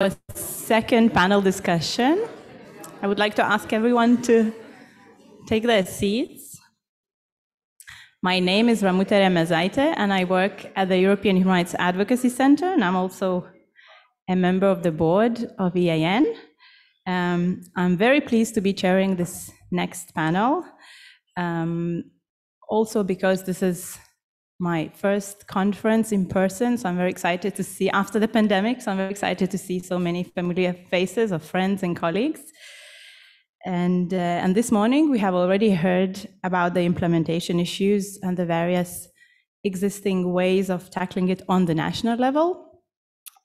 our second panel discussion. I would like to ask everyone to take their seats. My name is Ramutere Mezaite, and I work at the European Human Rights Advocacy Center, and I'm also a member of the board of EIN. I'm very pleased to be chairing this next panel, also because this is my first conference in person, so I'm very excited to see, after the pandemic, so I'm very excited to see so many familiar faces of friends and colleagues. And this morning, we have already heard about the implementation issues and the various existing ways of tackling it on the national level.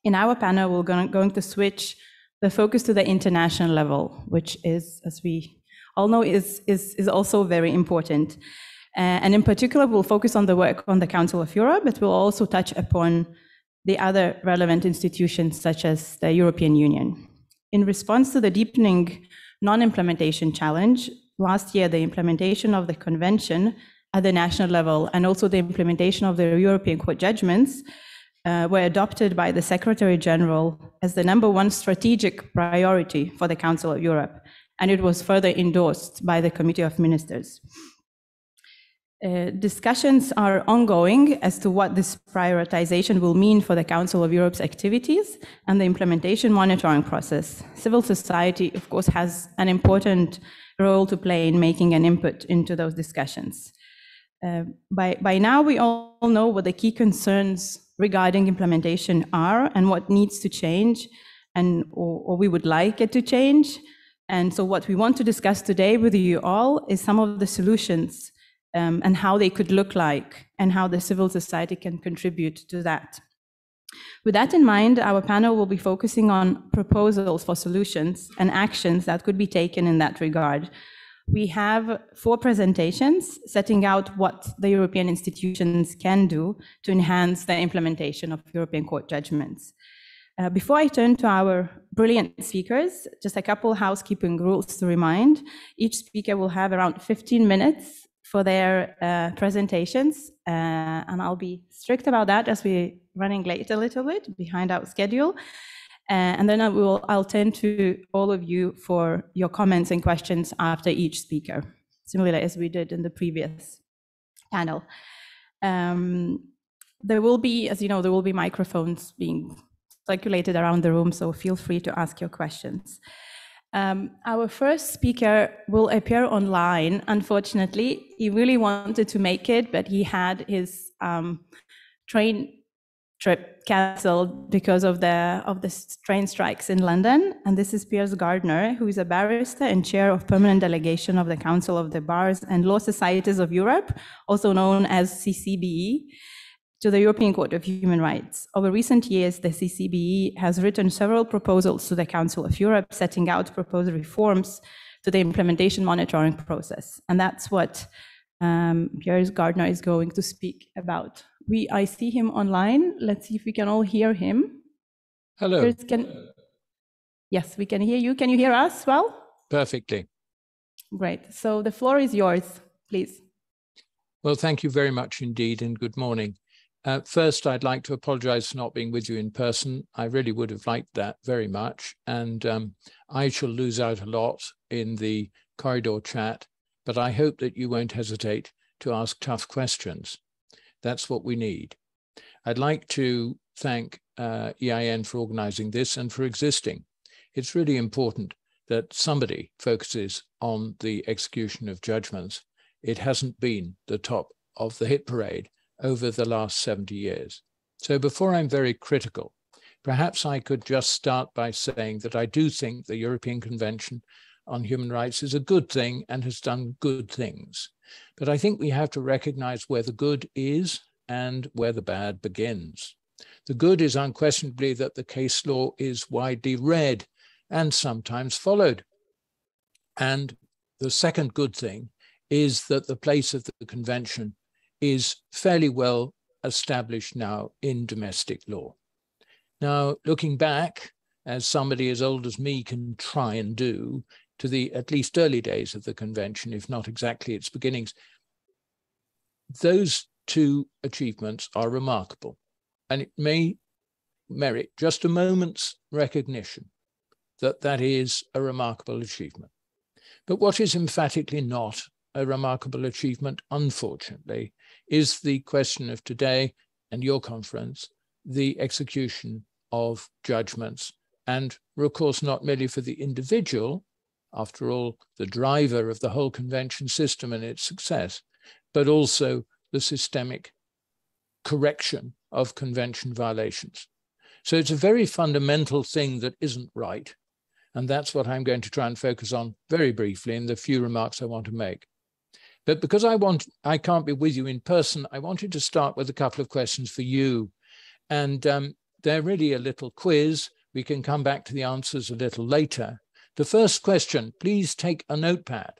In our panel, we're going to switch the focus to the international level, which is, as we all know, is also very important. And in particular, we'll focus on the work on the Council of Europe, but we'll also touch upon the other relevant institutions, such as the European Union. In response to the deepening non-implementation challenge, last year, the implementation of the Convention at the national level and also the implementation of the European Court judgments were adopted by the Secretary General as the #1 strategic priority for the Council of Europe, and it was further endorsed by the Committee of Ministers. Discussions are ongoing as to what this prioritization will mean for the Council of Europe's activities and the implementation monitoring process. Civil society, of course, has an important role to play in making an input into those discussions. By now, we all know what the key concerns regarding implementation are and what needs to change, or we would like it to change. And so what we want to discuss today with you all is some of the solutions and how they could look like, and how the civil society can contribute to that. With that in mind, our panel will be focusing on proposals for solutions and actions that could be taken in that regard. We have 4 presentations setting out what the European institutions can do to enhance the implementation of European Court judgments. Before I turn to our brilliant speakers, just a couple housekeeping rules to remind. Each speaker will have around 15 minutes for their presentations, and I'll be strict about that as we're running late a little bit behind our schedule. And then I'll turn to all of you for your comments and questions after each speaker, similarly as we did in the previous panel. There will be, as you know, there will be microphones being circulated around the room, so feel free to ask your questions. Our first speaker will appear online. Unfortunately, he really wanted to make it, but he had his train trip cancelled because of the train strikes in London. And this is Piers Gardner, who is a barrister and chair of permanent delegation of the Council of the Bars and Law Societies of Europe, also known as CCBE, to the European Court of Human Rights. Over recent years, the CCBE has written several proposals to the Council of Europe, setting out proposed reforms to the implementation monitoring process. And that's what Piers Gardner is going to speak about. I see him online. Let's see if we can all hear him. Hello. Yes, we can hear you. Can you hear us well? Perfectly. Great. So the floor is yours, please. Well, thank you very much indeed, and good morning. First, I'd like to apologize for not being with you in person. I really would have liked that very much. And I shall lose out a lot in the corridor chat, but I hope that you won't hesitate to ask tough questions. That's what we need. I'd like to thank EIN for organizing this and for existing. It's really important that somebody focuses on the execution of judgments. It hasn't been the top of the hit parade over the last 70 years. So before I'm very critical, perhaps I could just start by saying that I do think the European Convention on Human Rights is a good thing and has done good things. But I think we have to recognize where the good is and where the bad begins. The good is unquestionably that the case law is widely read and sometimes followed. And the second good thing is that the place of the Convention is fairly well established now in domestic law. Now, looking back, as somebody as old as me can try and do, to the at least early days of the Convention, if not exactly its beginnings, those 2 achievements are remarkable. And it may merit just a moment's recognition that that is a remarkable achievement. But what is emphatically not a remarkable achievement, unfortunately, is the question of today and your conference, the execution of judgments. And of course, not merely for the individual, after all, the driver of the whole convention system and its success, but also the systemic correction of convention violations. So it's a very fundamental thing that isn't right. And that's what I'm going to try and focus on very briefly in the few remarks I want to make. But because I can't be with you in person, I wanted to start with a couple of questions for you. And they're really a little quiz. We can come back to the answers a little later. The first question, please take a notepad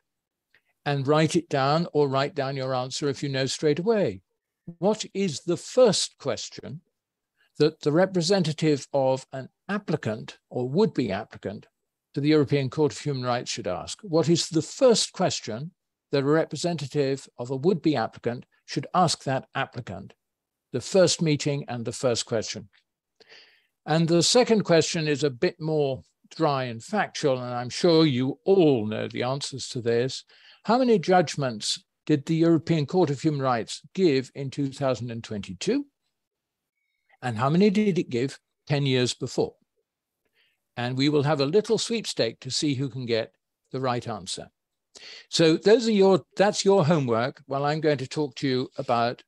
and write it down, or write down your answer if you know straight away. What is the first question that the representative of an applicant or would-be applicant to the European Court of Human Rights should ask? What is the first question that a representative of a would-be applicant should ask that applicant? The first meeting and the first question. And the second question is a bit more dry and factual, and I'm sure you all know the answers to this. How many judgments did the European Court of Human Rights give in 2022? And how many did it give 10 years before? And we will have a little sweepstake to see who can get the right answer. So that's your homework. Well, I'm going to talk to you about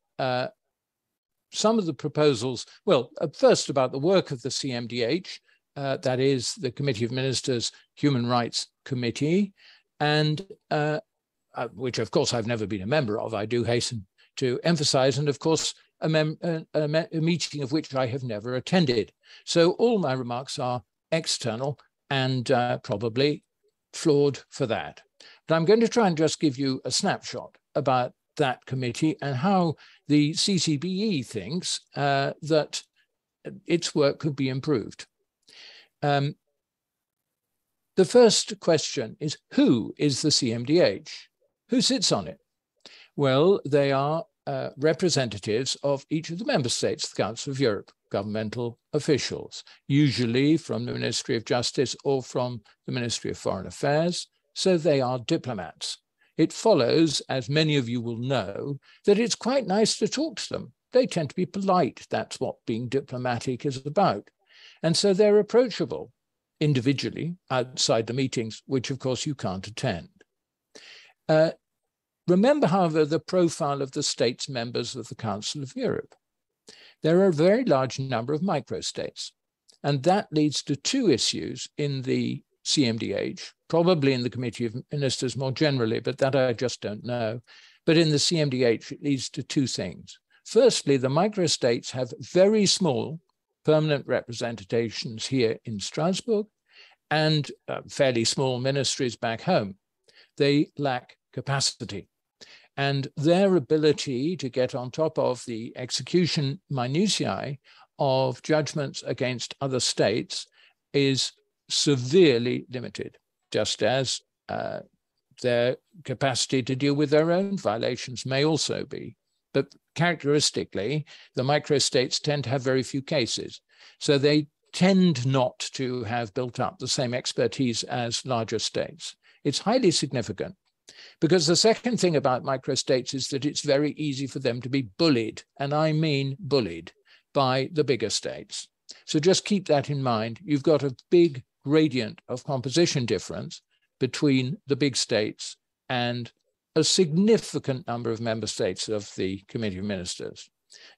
some of the proposals. Well, first about the work of the CMDH, that is the Committee of Ministers Human Rights Committee, and which of course I've never been a member of, I do hasten to emphasize, and of course a meeting of which I have never attended. So all my remarks are external and probably flawed for that. But I'm going to try and just give you a snapshot about that committee and how the CCBE thinks that its work could be improved. The first question is, who is the CMDH? Who sits on it? Well, they are representatives of each of the member states, the Council of Europe, governmental officials, usually from the Ministry of Justice or from the Ministry of Foreign Affairs. So they are diplomats. It follows, as many of you will know, that it's quite nice to talk to them. They tend to be polite. That's what being diplomatic is about. And so they're approachable individually outside the meetings, which of course you can't attend. Remember, however, the profile of the states members of the Council of Europe. There are a very large number of microstates, and that leads to two issues in the CMDH, probably in the Committee of Ministers more generally, but that I just don't know. But in the CMDH, it leads to two things. Firstly, the microstates have very small permanent representations here in Strasbourg and fairly small ministries back home. They lack capacity. And their ability to get on top of the execution minutiae of judgments against other states is severely limited, just as their capacity to deal with their own violations may also be. But characteristically, the microstates tend to have very few cases. So they tend not to have built up the same expertise as larger states. It's highly significant. Because the second thing about microstates is that it's very easy for them to be bullied, and I mean bullied, by the bigger states. So just keep that in mind. You've got a big gradient of composition difference between the big states and a significant number of member states of the Committee of Ministers.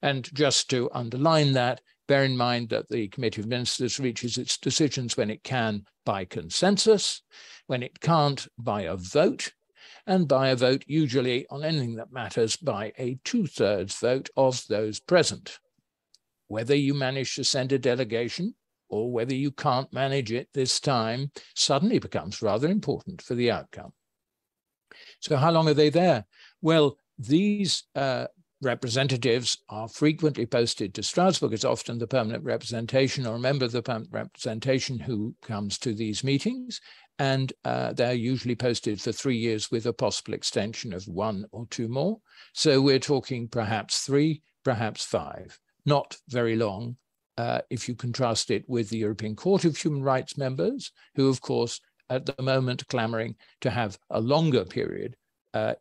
And just to underline that, bear in mind that the Committee of Ministers reaches its decisions when it can by consensus, when it can't by a vote, and by a vote usually on anything that matters by a 2/3 vote of those present. Whether you manage to send a delegation or whether you can't manage it this time suddenly becomes rather important for the outcome. So how long are they there? Well, these representatives are frequently posted to Strasbourg. It's often the permanent representation or a member of the permanent representation who comes to these meetings. And they're usually posted for 3 years with a possible extension of 1 or 2 more. So we're talking perhaps 3, perhaps 5, not very long if you contrast it with the European Court of Human Rights members, who, of course, at the moment clamoring to have a longer period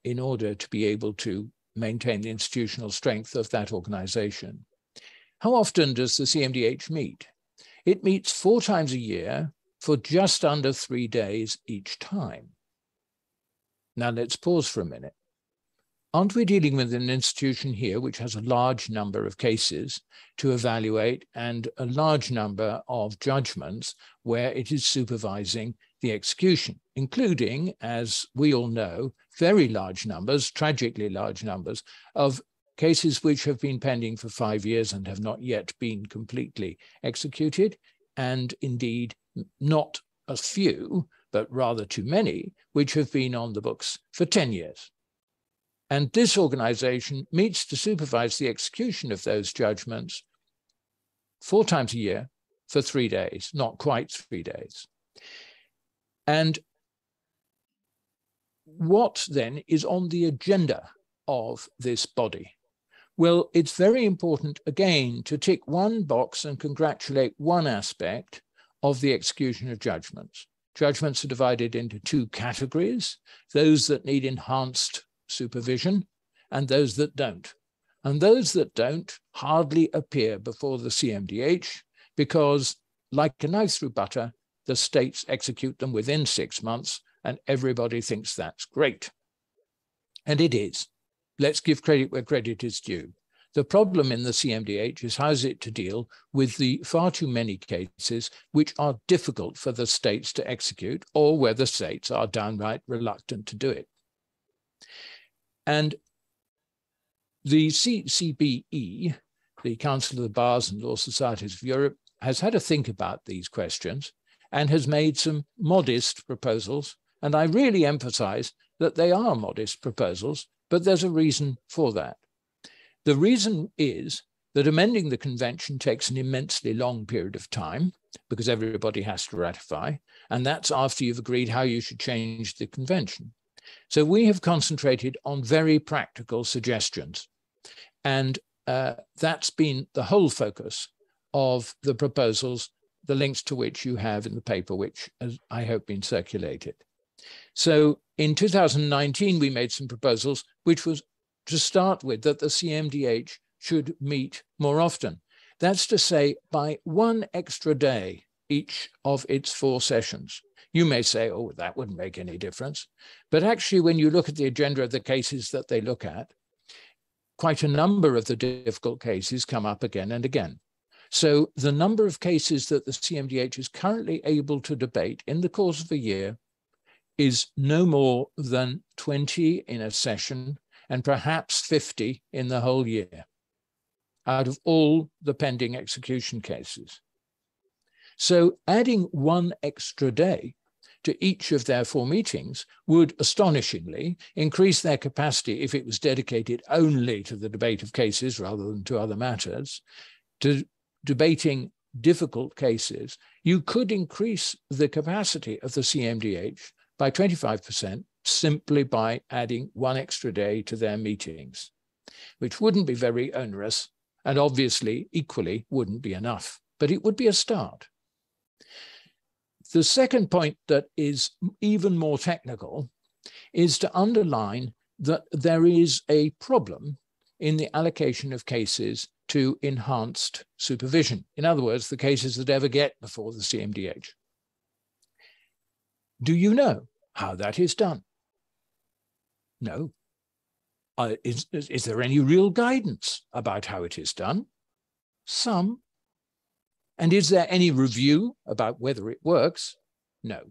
in order to be able to maintain the institutional strength of that organization. How often does the CMDH meet? It meets 4 times a year for just under 3 days each time. Now let's pause for a minute. Aren't we dealing with an institution here which has a large number of cases to evaluate and a large number of judgments where it is supervising the execution, including, as we all know, very large numbers, tragically large numbers, of cases which have been pending for 5 years and have not yet been completely executed, and indeed not a few, but rather too many, which have been on the books for 10 years. And this organization meets to supervise the execution of those judgments 4 times a year for 3 days, not quite 3 days. And what then is on the agenda of this body? Well, it's very important, again, to tick one box and congratulate one aspect of the execution of judgments. Judgments are divided into 2 categories, those that need enhanced supervision and those that don't. And those that don't hardly appear before the CMDH because, like a knife through butter, the states execute them within 6 months and everybody thinks that's great. And it is. Let's give credit where credit is due. The problem in the CMDH is how is it to deal with the far too many cases which are difficult for the states to execute or where the states are downright reluctant to do it. And the CBE, the Council of the Bars and Law Societies of Europe, has had a think about these questions and has made some modest proposals. And I really emphasize that they are modest proposals, but there's a reason for that. The reason is that amending the convention takes an immensely long period of time because everybody has to ratify, and that's after you've agreed how you should change the convention. So we have concentrated on very practical suggestions, and that's been the whole focus of the proposals, the links to which you have in the paper, which has, I hope, been circulated. So in 2019, we made some proposals, which was to start with that the CMDH should meet more often. That's to say, by 1 extra day each of its 4 sessions. You may say, oh, that wouldn't make any difference. But actually, when you look at the agenda of the cases that they look at, quite a number of the difficult cases come up again and again. So the number of cases that the CMDH is currently able to debate in the course of a year is no more than 20 in a session and perhaps 50 in the whole year out of all the pending execution cases. So adding 1 extra day to each of their 4 meetings would astonishingly increase their capacity, if it was dedicated only to the debate of cases rather than to other matters, to debating difficult cases. You could increase the capacity of the CMDH by 25% simply by adding 1 extra day to their meetings, which wouldn't be very onerous and obviously equally wouldn't be enough, but it would be a start. The second point that is even more technical is to underline that there is a problem in the allocation of cases to enhanced supervision. In other words, the cases that ever get before the CMDH. Do you know how that is done? No. Is there any real guidance about how it is done? Some. And is there any review about whether it works? No.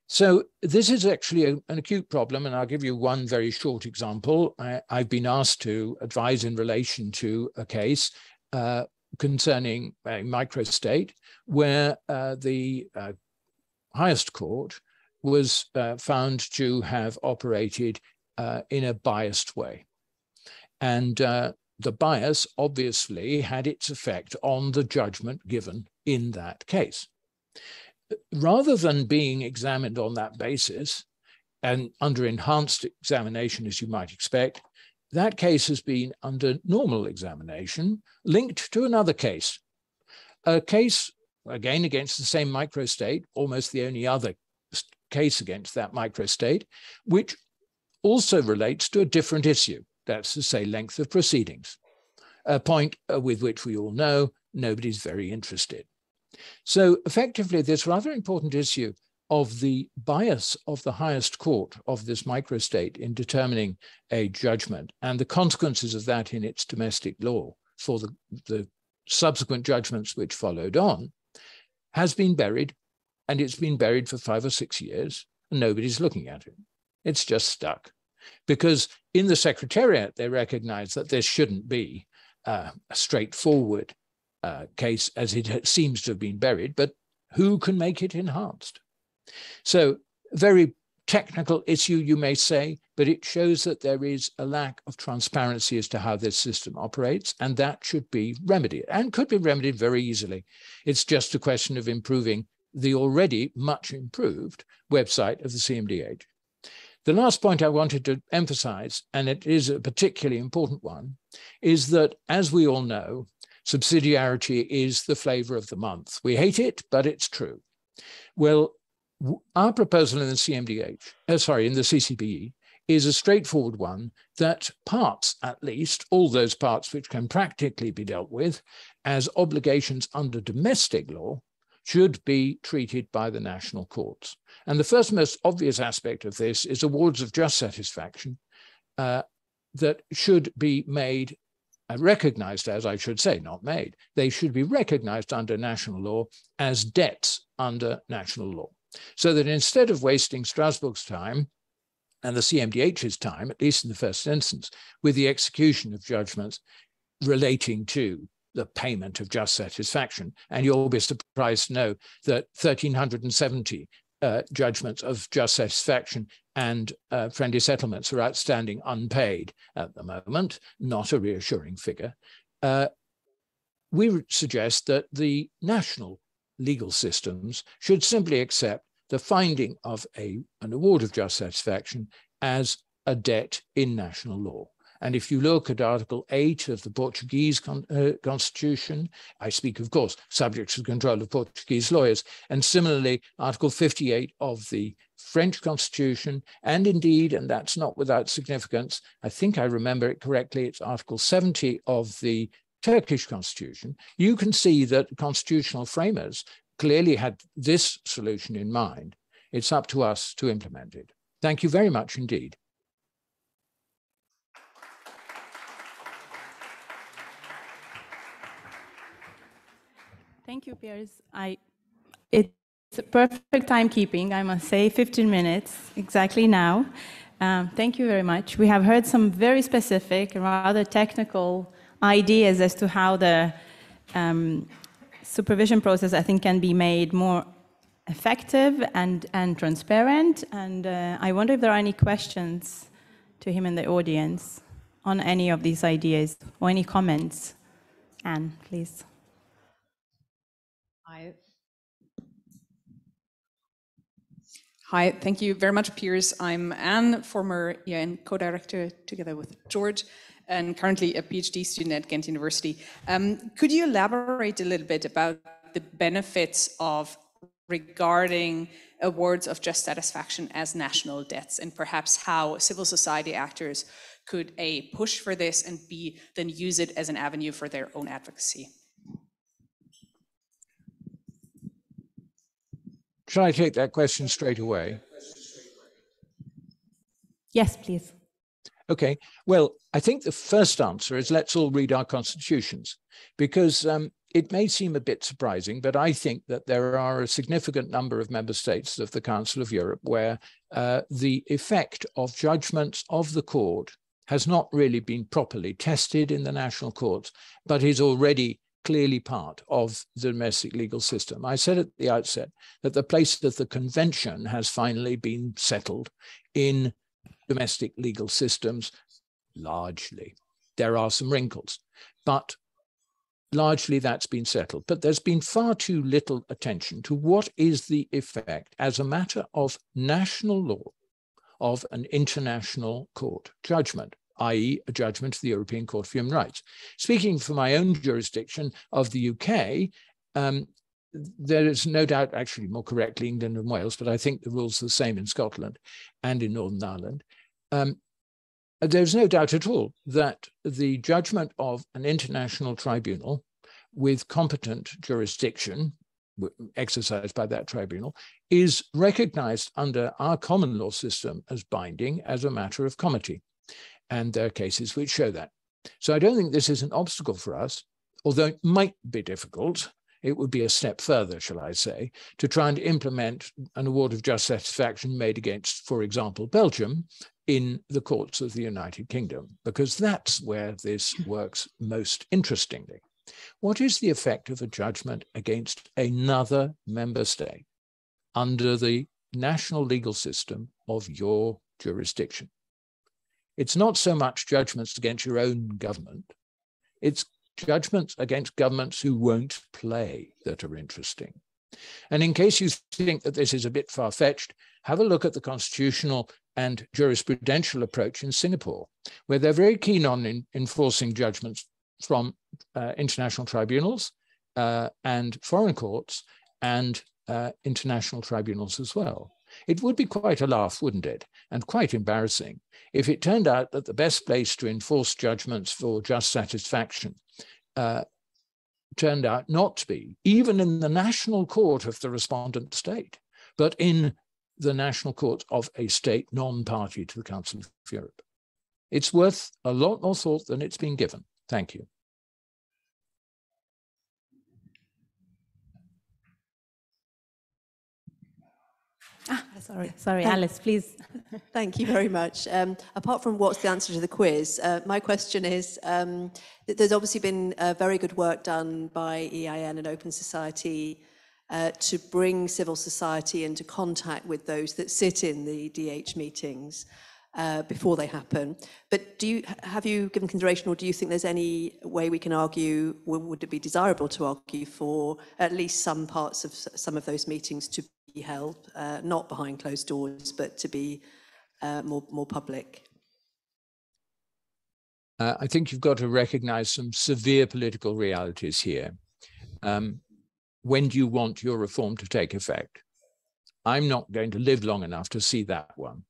So this is actually an acute problem, and I'll give you one very short example. I've been asked to advise in relation to a case concerning a microstate where the highest court was found to have operated in a biased way. And the bias obviously had its effect on the judgment given in that case. Rather than being examined on that basis and under enhanced examination, as you might expect, that case has been under normal examination linked to another case a case, again, against the same microstate, almost the only other case against that microstate, which also relates to a different issue, that's to say length of proceedings, a point with which we all know nobody's very interested. So effectively, this rather important issue of the bias of the highest court of this microstate in determining a judgment and the consequences of that in its domestic law for the subsequent judgments which followed on has been buried, and it's been buried for 5 or 6 years, and nobody's looking at it. It's just stuck. Because in the Secretariat, they recognize that this shouldn't be a straightforward case as it seems to have been buried, but who can make it enhanced? So very technical issue, you may say, but it shows that there is a lack of transparency as to how this system operates, and that should be remedied and could be remedied very easily. It's just a question of improving the already much improved website of the CMDH. The last point I wanted to emphasize, and it is a particularly important one, is that, as we all know, subsidiarity is the flavor of the month. We hate it, but it's true. Well, our proposal in the CMDH, in the CCBE, is a straightforward one that parts, at least, all those parts which can practically be dealt with as obligations under domestic law, should be treated by the national courts. And the first most obvious aspect of this is awards of just satisfaction that should be made, recognized as, I should say, not made. They should be recognized under national law as debts under national law. So that instead of wasting Strasbourg's time and the CMDH's time, at least in the first instance, with the execution of judgments relating to the payment of just satisfaction, and you'll be surprised to know that 1,370 judgments of just satisfaction and friendly settlements are outstanding unpaid at the moment, not a reassuring figure. We suggest that the national legal systems should simply accept the finding of an award of just satisfaction as a debt in national law. And if you look at Article 8 of the Portuguese Constitution, I speak, of course, subject to the control of Portuguese lawyers, and similarly, Article 58 of the French Constitution, and indeed, and that's not without significance, I think I remember it correctly, it's Article 70 of the Turkish Constitution, you can see that constitutional framers clearly had this solution in mind. It's up to us to implement it. Thank you very much indeed. Thank you, Piers. It's perfect timekeeping, I must say, 15 minutes exactly now. Thank you very much. We have heard some very specific and rather technical ideas as to how the supervision process, I think, can be made more effective and transparent. And I wonder if there are any questions to him in the audience on any of these ideas or any comments. Anne, please. Hi, thank you very much, Piers. I'm Anne, former EIN co-director together with George, and currently a PhD student at Ghent University. Could you elaborate a little bit about the benefits of regarding awards of just satisfaction as national debts, and perhaps how civil society actors could A, push for this, and B, then use it as an avenue for their own advocacy? Shall I take that question straight away? Yes, please. Okay, well, I think the first answer is let's all read our constitutions, because it may seem a bit surprising, but I think that there are a significant number of member states of the Council of Europe where the effect of judgments of the court has not really been properly tested in the national courts, but is already clearly part of the domestic legal system. I said at the outset that the place of the convention has finally been settled in domestic legal systems, largely. There are some wrinkles, but largely that's been settled. But there's been far too little attention to what is the effect as a matter of national law of an international court judgment, i.e. a judgment of the European Court of Human Rights. Speaking for my own jurisdiction of the UK, There is no doubt, actually more correctly, England and Wales, but I think the rules are the same in Scotland and in Northern Ireland. There's no doubt at all that the judgment of an international tribunal with competent jurisdiction exercised by that tribunal is recognized under our common law system as binding as a matter of comity. And there are cases which show that. So I don't think this is an obstacle for us, although it might be difficult. It would be a step further, shall I say, to try and implement an award of just satisfaction made against, for example, Belgium in the courts of the United Kingdom, because that's where this works most interestingly. What is the effect of a judgment against another member state under the national legal system of your jurisdiction? It's not so much judgments against your own government, it's judgments against governments who won't play that are interesting. And in case you think that this is a bit far-fetched, have a look at the constitutional and jurisprudential approach in Singapore, where they're very keen on enforcing judgments from international tribunals and foreign courts and international tribunals as well. It would be quite a laugh, wouldn't it? And quite embarrassing if it turned out that the best place to enforce judgments for just satisfaction turned out not to be even in the national court of the respondent state, but in the national court of a state non-party to the Council of Europe. It's worth a lot more thought than it's been given. Thank you. Sorry, Alice, please. Thank you very much. Apart from what's the answer to the quiz, my question is, that there's obviously been very good work done by EIN and Open Society to bring civil society into contact with those that sit in the DH meetings before they happen. But have you given consideration, or do you think there's any way we can argue, would it be desirable to argue for at least some parts of some of those meetings to be held, not behind closed doors, but to be more public? I think you've got to recognize some severe political realities here. When do you want your reform to take effect? I'm not going to live long enough to see that one.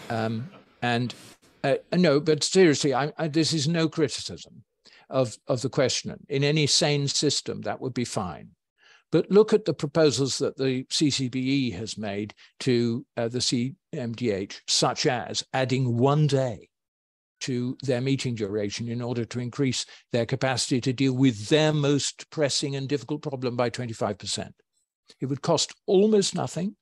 No, but seriously, this is no criticism of the question. In any sane system, that would be fine. But look at the proposals that the CCBE has made to the CMDH, such as adding 1 day to their meeting duration in order to increase their capacity to deal with their most pressing and difficult problem by 25%. It would cost almost nothing.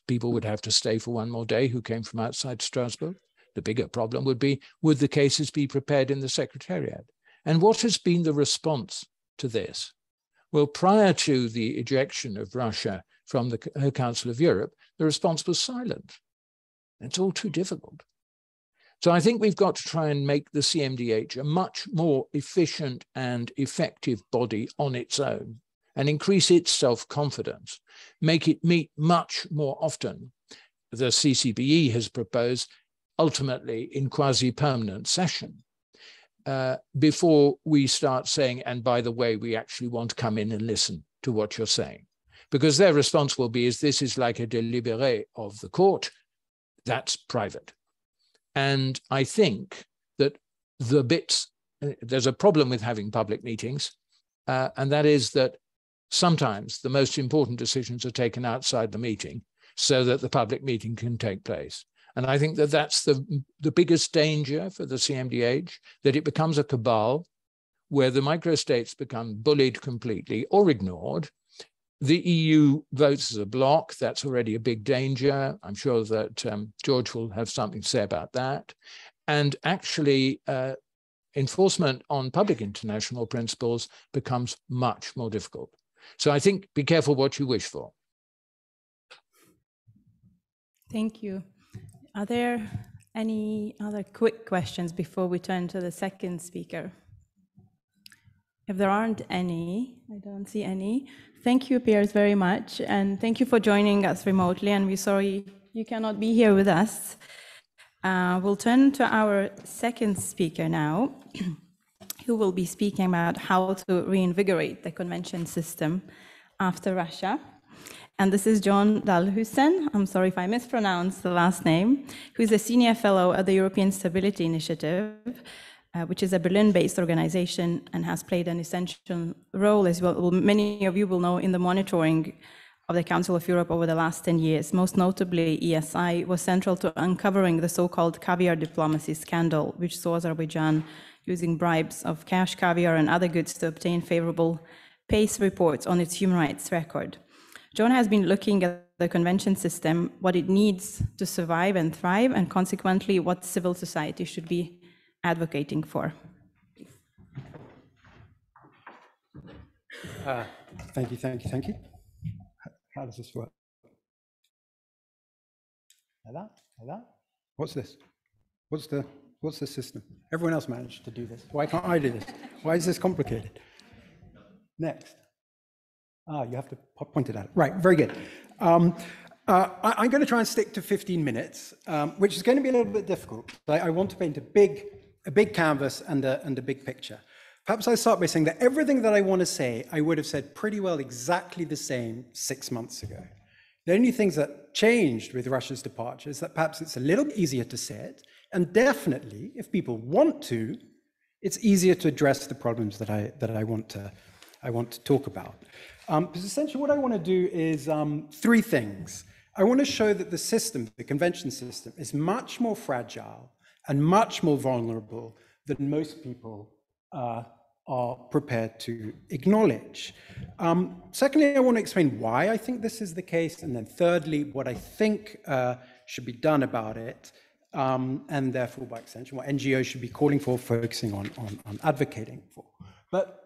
People would have to stay for 1 more day who came from outside Strasbourg. The bigger problem would be, would the cases be prepared in the Secretariat? And what has been the response to this? Well, prior to the ejection of Russia from the Council of Europe, the response was silent. It's all too difficult. So I think we've got to try and make the CMDH a much more efficient and effective body on its own and increase its self-confidence, make it meet much more often. The CCBE has proposed ultimately in quasi-permanent session before we start saying, and by the way, we actually want to come in and listen to what you're saying. Because their response will be, this is like a délibéré of the court, that's private. And I think that there's a problem with having public meetings, and that is that sometimes the most important decisions are taken outside the meeting so that the public meeting can take place. And I think that that's the biggest danger for the CMDH, that it becomes a cabal where the microstates become bullied completely or ignored. The EU votes as a bloc. That's already a big danger. I'm sure that George will have something to say about that. And actually, enforcement on public international principles becomes much more difficult. So I think be careful what you wish for. Thank you. Are there any other quick questions before we turn to the second speaker? If there aren't any, I don't see any. Thank you, Piers, very much. And thank you for joining us remotely. And we're sorry you cannot be here with us. We'll turn to our second speaker now. who will be speaking about how to reinvigorate the convention system after Russia. And this is John Dalhusen, I'm sorry if I mispronounced the last name, who is a senior fellow at the European Stability Initiative, which is a Berlin-based organization and has played an essential role, as well, many of you will know, in the monitoring of the Council of Europe over the last 10 years. Most notably, ESI was central to uncovering the so-called caviar diplomacy scandal, which saw Azerbaijan using bribes of cash, caviar, and other goods to obtain favorable PACE reports on its human rights record. John has been looking at the convention system, what it needs to survive and thrive, and consequently what civil society should be advocating for. Thank you. How does this work? Like that? What's this? What's the system? Everyone else managed to do this. Why can't I do this? Why is this complicated? Next. You have to point it out. Right, very good. I'm going to try and stick to 15 minutes, which is going to be a little bit difficult. I want to paint a big canvas and a big picture. Perhaps I start by saying that everything that I want to say, I would have said pretty well exactly the same 6 months ago. The only things that changed with Russia's departure is that perhaps it's a little easier to say it, and definitely, if people want to, it's easier to address the problems that I want to talk about. Because essentially what I want to do is 3 things. I want to show that the system, the convention system, is much more fragile and much more vulnerable than most people are prepared to acknowledge. Secondly, I want to explain why I think this is the case. And then thirdly, what I think should be done about it. And therefore, by extension, what NGOs should be calling for, focusing on advocating for. But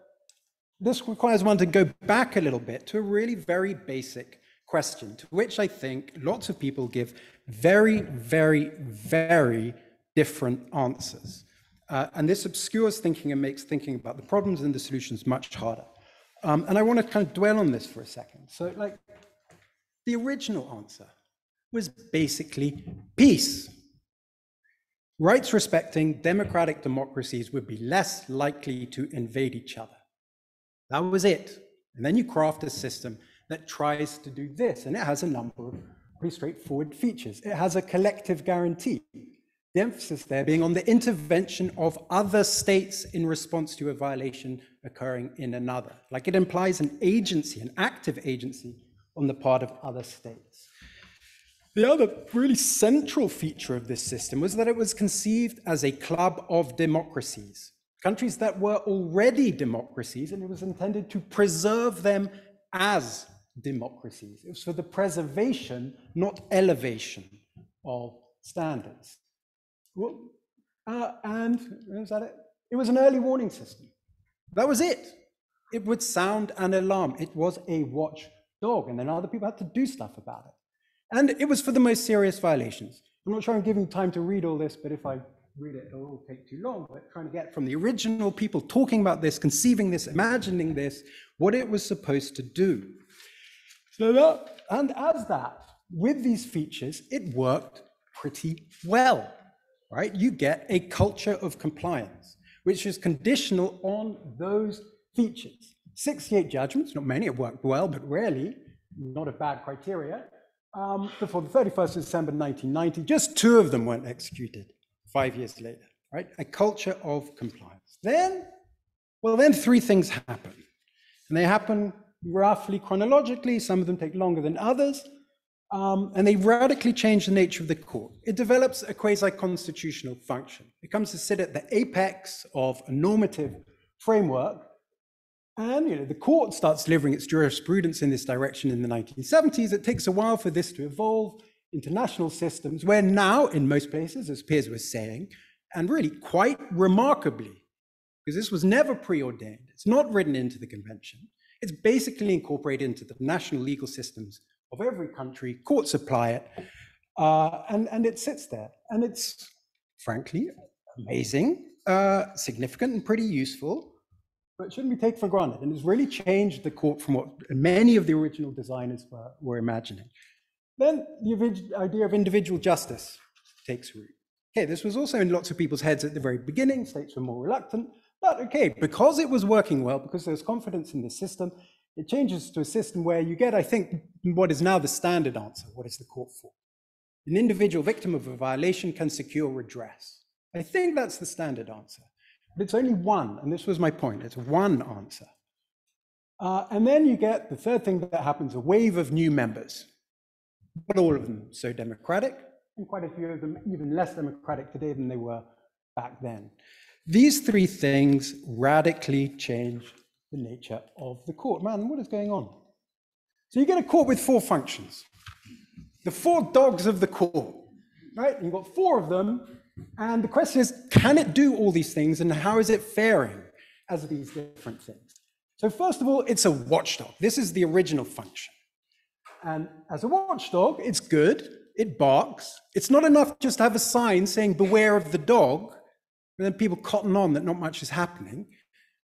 this requires one to go back a little bit to a really very basic question, to which I think lots of people give very, very, very different answers. And this obscures thinking and makes thinking about the problems and the solutions much harder. And I want to kind of dwell on this for a second. So, like, the original answer was basically peace. Rights-respecting democratic democracies would be less likely to invade each other. That was it. And then you craft a system that tries to do this, and it has a number of pretty straightforward features. It has a collective guarantee. The emphasis there being on the intervention of other states in response to a violation occurring in another. Like, it implies an agency, an active agency on the part of other states. The other really central feature of this system was that it was conceived as a club of democracies, countries that were already democracies, and it was intended to preserve them as democracies. It was for the preservation, not elevation, of standards. Well, and was that it? It was an early warning system. That was it. It would sound an alarm. It was a watchdog, and then other people had to do stuff about it. And it was for the most serious violations. I'm not sure I'm giving time to read all this, but if I read it, it'll all take too long. But trying to get from the original people talking about this, conceiving this, imagining this, what it was supposed to do. So that, and as that, with these features, it worked pretty well, right? You get a culture of compliance, which is conditional on those features. 68 judgments, not many, it worked well, but rarely, not a bad criteria. Before the 31st of December 1990, just 2 of them weren't executed 5 years later, right? A culture of compliance. Then 3 things happen. And they happen roughly chronologically. Some of them take longer than others. And they radically change the nature of the court. It develops a quasi-constitutional function. It comes to sit at the apex of a normative framework. And the court starts delivering its jurisprudence in this direction in the 1970s. It takes a while for this to evolve into national systems, where now, in most places, as Piers was saying, and really quite remarkably, because this was never preordained, it's not written into the convention, it's basically incorporated into the national legal systems of every country. Courts apply it, and it sits there. And it's, frankly, amazing, significant, and pretty useful. But it shouldn't be taken for granted, and it's really changed the court from what many of the original designers were imagining. Then the idea of individual justice takes root. Okay, this was also in lots of people's heads at the very beginning. States were more reluctant, But okay, because it was working well, because there's confidence in the system, it changes to a system where you get, I think, what is now the standard answer. What is the court for? An individual victim of a violation can secure redress. I think that's the standard answer. But it's only one, and this was my point. It's one answer. And then you get the third thing that happens, a wave of new members. Not all of them so democratic, and quite a few of them even less democratic today than they were back then. These three things radically change the nature of the court. Man, what is going on? So you get a court with four functions. The four dogs of the court, right? You've got four of them, and the question is, can it do all these things, and how is it faring as these different things? So first of all, it's a watchdog. This is the original function. And as a watchdog, it's good, it barks. It's not enough just to have a sign saying, beware of the dog, and then people cotton on that not much is happening.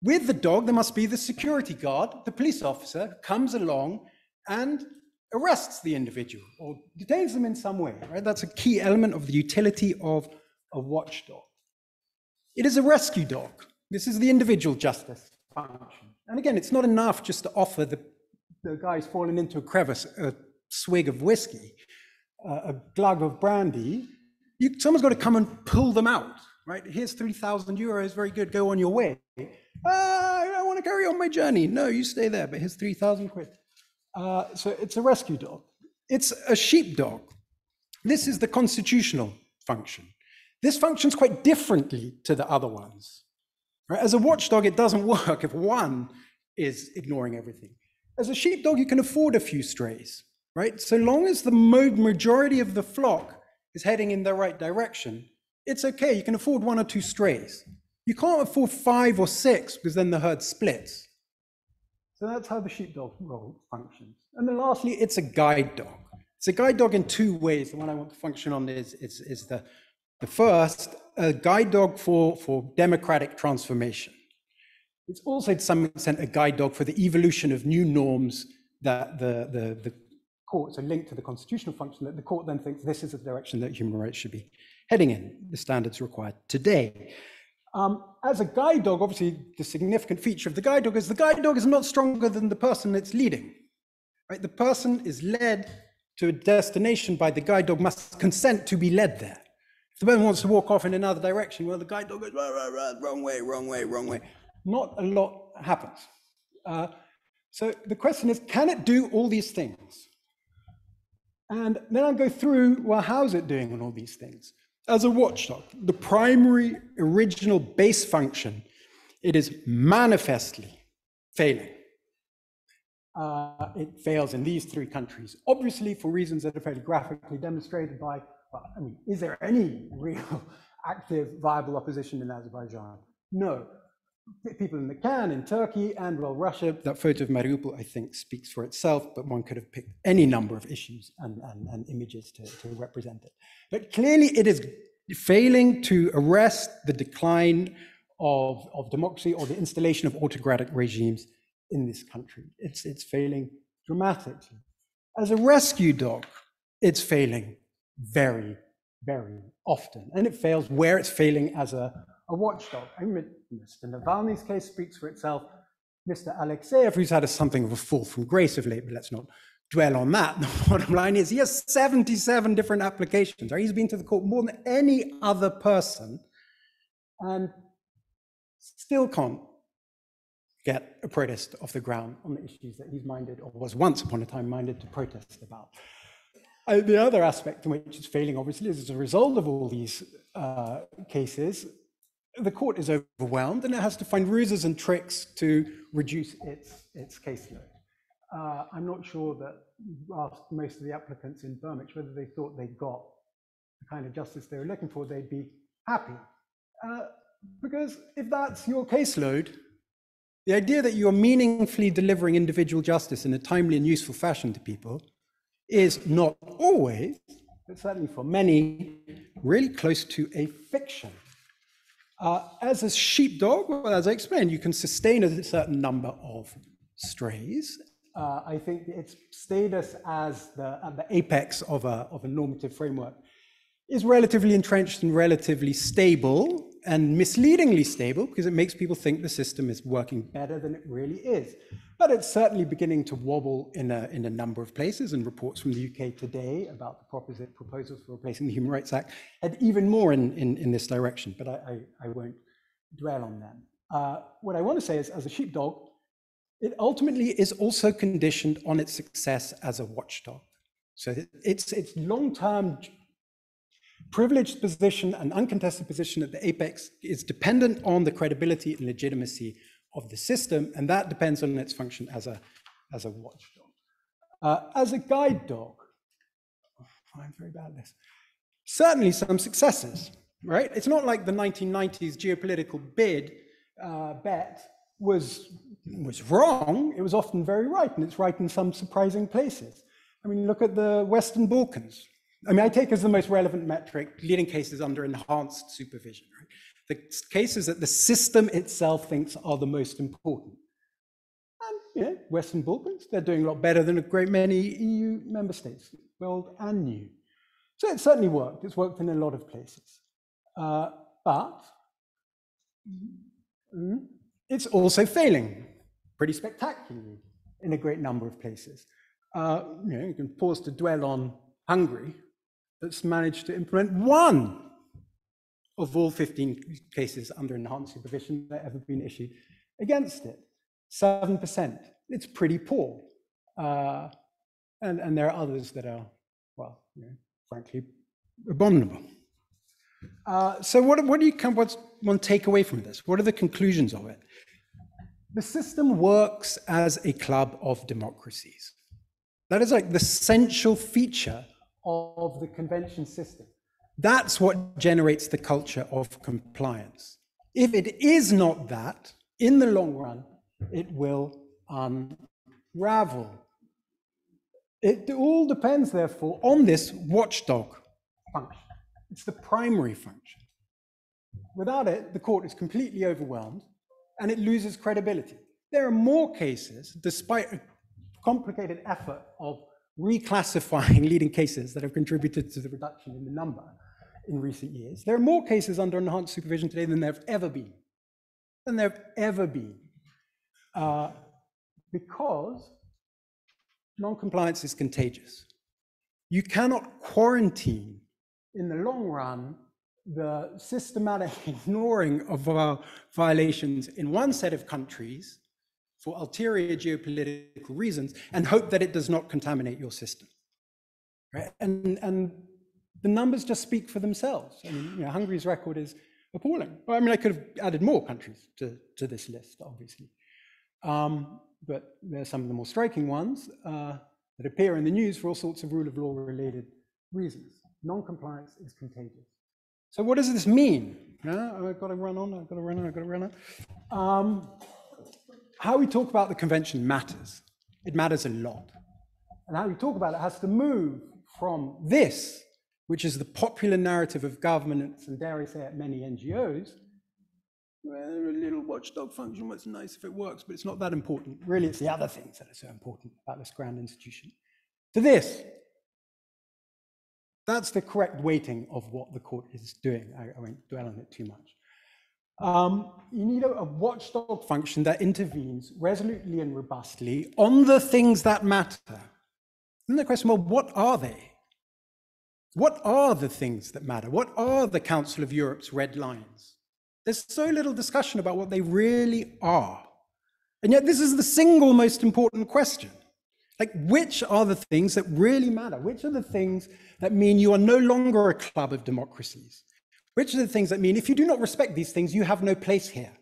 With the dog, there must be the security guard, the police officer, who comes along and arrests the individual or detains them in some way, right? That's a key element of the utility of a watchdog. It is a rescue dog. This is the individual justice function. And again, it's not enough just to offer the guy who's fallen into a crevice a swig of whiskey, a glug of brandy. Someone's got to come and pull them out, right? Here's 3,000 euros, very good, go on your way. I want to carry on my journey. No, you stay there, but here's 3,000 quid. So it's a rescue dog. It's a sheepdog. This is the constitutional function. This functions quite differently to the other ones. Right? As a watchdog, it doesn't work if one is ignoring everything. As a sheepdog, you can afford a few strays, right? So long as the majority of the flock is heading in the right direction, it's okay. You can afford one or two strays. You can't afford 5 or 6 because then the herd splits. So that's how the sheepdog role functions. And then lastly, it's a guide dog. It's a guide dog in two ways. The one I want to function on is the first, a guide dog for democratic transformation. It's also to some extent a guide dog for the evolution of new norms that the courts are linked to the constitutional function, that the court then thinks this is the direction that human rights should be heading in, the standards required today. As a guide dog, obviously the significant feature of the guide dog is not stronger than the person it's leading. Right? The person is led to a destination by the guide dog, must consent to be led there. If the person wants to walk off in another direction, well, the guide dog goes, wrong way, wrong way, wrong way. Not a lot happens. So the question is, can it do all these things? And then I'll go through, well, how's it doing on all these things? As a watchdog, the primary original base function, it is manifestly failing. It fails in these three countries, obviously for reasons that are fairly graphically demonstrated by, well, I mean, is there any real active, viable opposition in Azerbaijan? No. People in the can in Turkey and, well, Russia, that photo of Mariupol, I think, speaks for itself, but one could have picked any number of issues and images to represent it. But clearly it is failing to arrest the decline of democracy or the installation of autocratic regimes in this country. It's failing dramatically. As a rescue dog, it's failing very, very often. And it fails where it's failing as a watchdog. I mean, Mr. Navalny's case speaks for itself. Mr. Alexeyev, who's had something of a fall from grace of late, but let's not dwell on that. The bottom line is he has 77 different applications. Right? He's been to the court more than any other person and still can't get a protest off the ground on the issues that he's minded or was once upon a time minded to protest about. The other aspect in which it's failing, obviously, is as a result of all these cases, the court is overwhelmed and it has to find ruses and tricks to reduce its caseload. I'm not sure that you asked most of the applicants in Birmingham whether they thought they got the kind of justice they were looking for, they'd be happy. Because if that's your caseload, the idea that you're meaningfully delivering individual justice in a timely and useful fashion to people is not always, but certainly for many, really close to a fiction. As a sheepdog, well, as I explained, you can sustain a certain number of strays. I think its status as at the apex of a normative framework is relatively entrenched and relatively stable. and misleadingly stable because it makes people think the system is working better than it really is. But it's certainly beginning to wobble in a number of places, and reports from the UK today about the proposals for replacing the Human Rights Act had even more in this direction, but I won't dwell on them. What I want to say is, as a sheepdog, it ultimately is also conditioned on its success as a watchdog. So its long-term privileged position and uncontested position at the apex is dependent on the credibility and legitimacy of the system, and that depends on its function as a watchdog. As a guide dog, I'm very bad at this. Certainly some successes, right? It's not like the 1990s geopolitical bet was wrong. It was often very right, and it's right in some surprising places. I mean, look at the Western Balkans. I mean, I take as the most relevant metric leading cases under enhanced supervision, right? The cases that the system itself thinks are the most important. And, you know, Western Balkans, they're doing a lot better than a great many EU member states, old and new. So it certainly worked. It's worked in a lot of places. But it's also failing pretty spectacularly in a great number of places. You can pause to dwell on Hungary, that's managed to implement one of all 15 cases under enhanced supervision that have ever been issued against it. 7%. It's pretty poor. And there are others that are, well, you know, frankly, abominable. So what's one take away from this? What are the conclusions of it? The system works as a club of democracies. That is like the essential feature of the convention system. That's what generates the culture of compliance. If it is not that, in the long run, it will unravel. It all depends, therefore, on this watchdog function. It's the primary function. Without it, the court is completely overwhelmed and it loses credibility. There are more cases, despite a complicated effort of reclassifying leading cases that have contributed to the reduction in the number in recent years. There are more cases under enhanced supervision today than there have ever been. Because non-compliance is contagious. You cannot quarantine in the long run the systematic ignoring of our violations in one set of countries for ulterior geopolitical reasons and hope that it does not contaminate your system. Right? And the numbers just speak for themselves. I mean, you know, Hungary's record is appalling. Well, I mean, I could have added more countries to this list, obviously. But there are some of the more striking ones that appear in the news for all sorts of rule of law related reasons. Non-compliance is contagious. So what does this mean? I've got to run on. How we talk about the convention matters. It matters a lot. And how we talk about it has to move from this, which is the popular narrative of governments, and dare I say it, many NGOs, well, a little watchdog function, what's nice if it works, but it's not that important. Really, it's the other things that are so important about this grand institution. To this, that's the correct weighting of what the court is doing. I won't dwell on it too much. You need a watchdog function that intervenes resolutely and robustly on the things that matter. And the question, well, what are they? What are the things that matter? What are the Council of Europe's red lines? There's so little discussion about what they really are. And yet this is the single most important question. Like, which are the things that really matter? Which are the things that mean you are no longer a club of democracies? Which are the things that mean if you do not respect these things, you have no place here?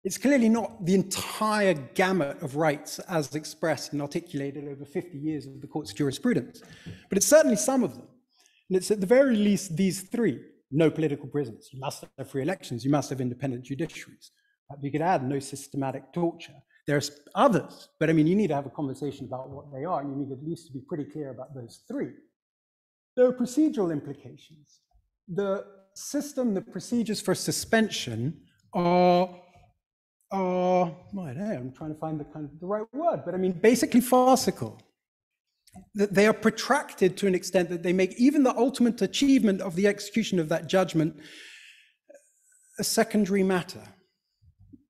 It's clearly not the entire gamut of rights as expressed and articulated over 50 years of the court's jurisprudence, but it's certainly some of them. And it's at the very least these three: no political prisoners, you must have free elections, you must have independent judiciaries. You could add no systematic torture. There's others, but I mean, you need to have a conversation about what they are, and you need at least to be pretty clear about those three. There are procedural implications. The system, the procedures for suspension are well, I don't know, I'm trying to find the right word, but I mean, basically farcical. They are protracted to an extent that they make even the ultimate achievement of the execution of that judgment a secondary matter.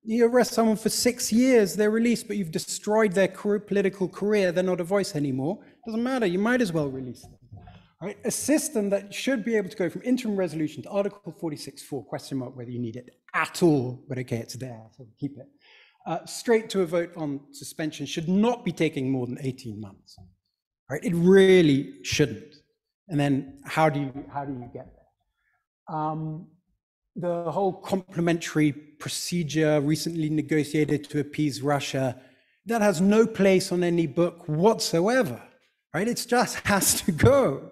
You arrest someone for 6 years, they're released, but you've destroyed their political career, they're not a voice anymore. Doesn't matter, you might as well release them. Right? A system that should be able to go from interim resolution to Article 46(4), question mark whether you need it at all, but okay, it's there, so keep it. Straight to a vote on suspension should not be taking more than 18 months. Right? It really shouldn't. And then how do you get there? The whole complementary procedure recently negotiated to appease Russia, that has no place on any book whatsoever, right? It just has to go.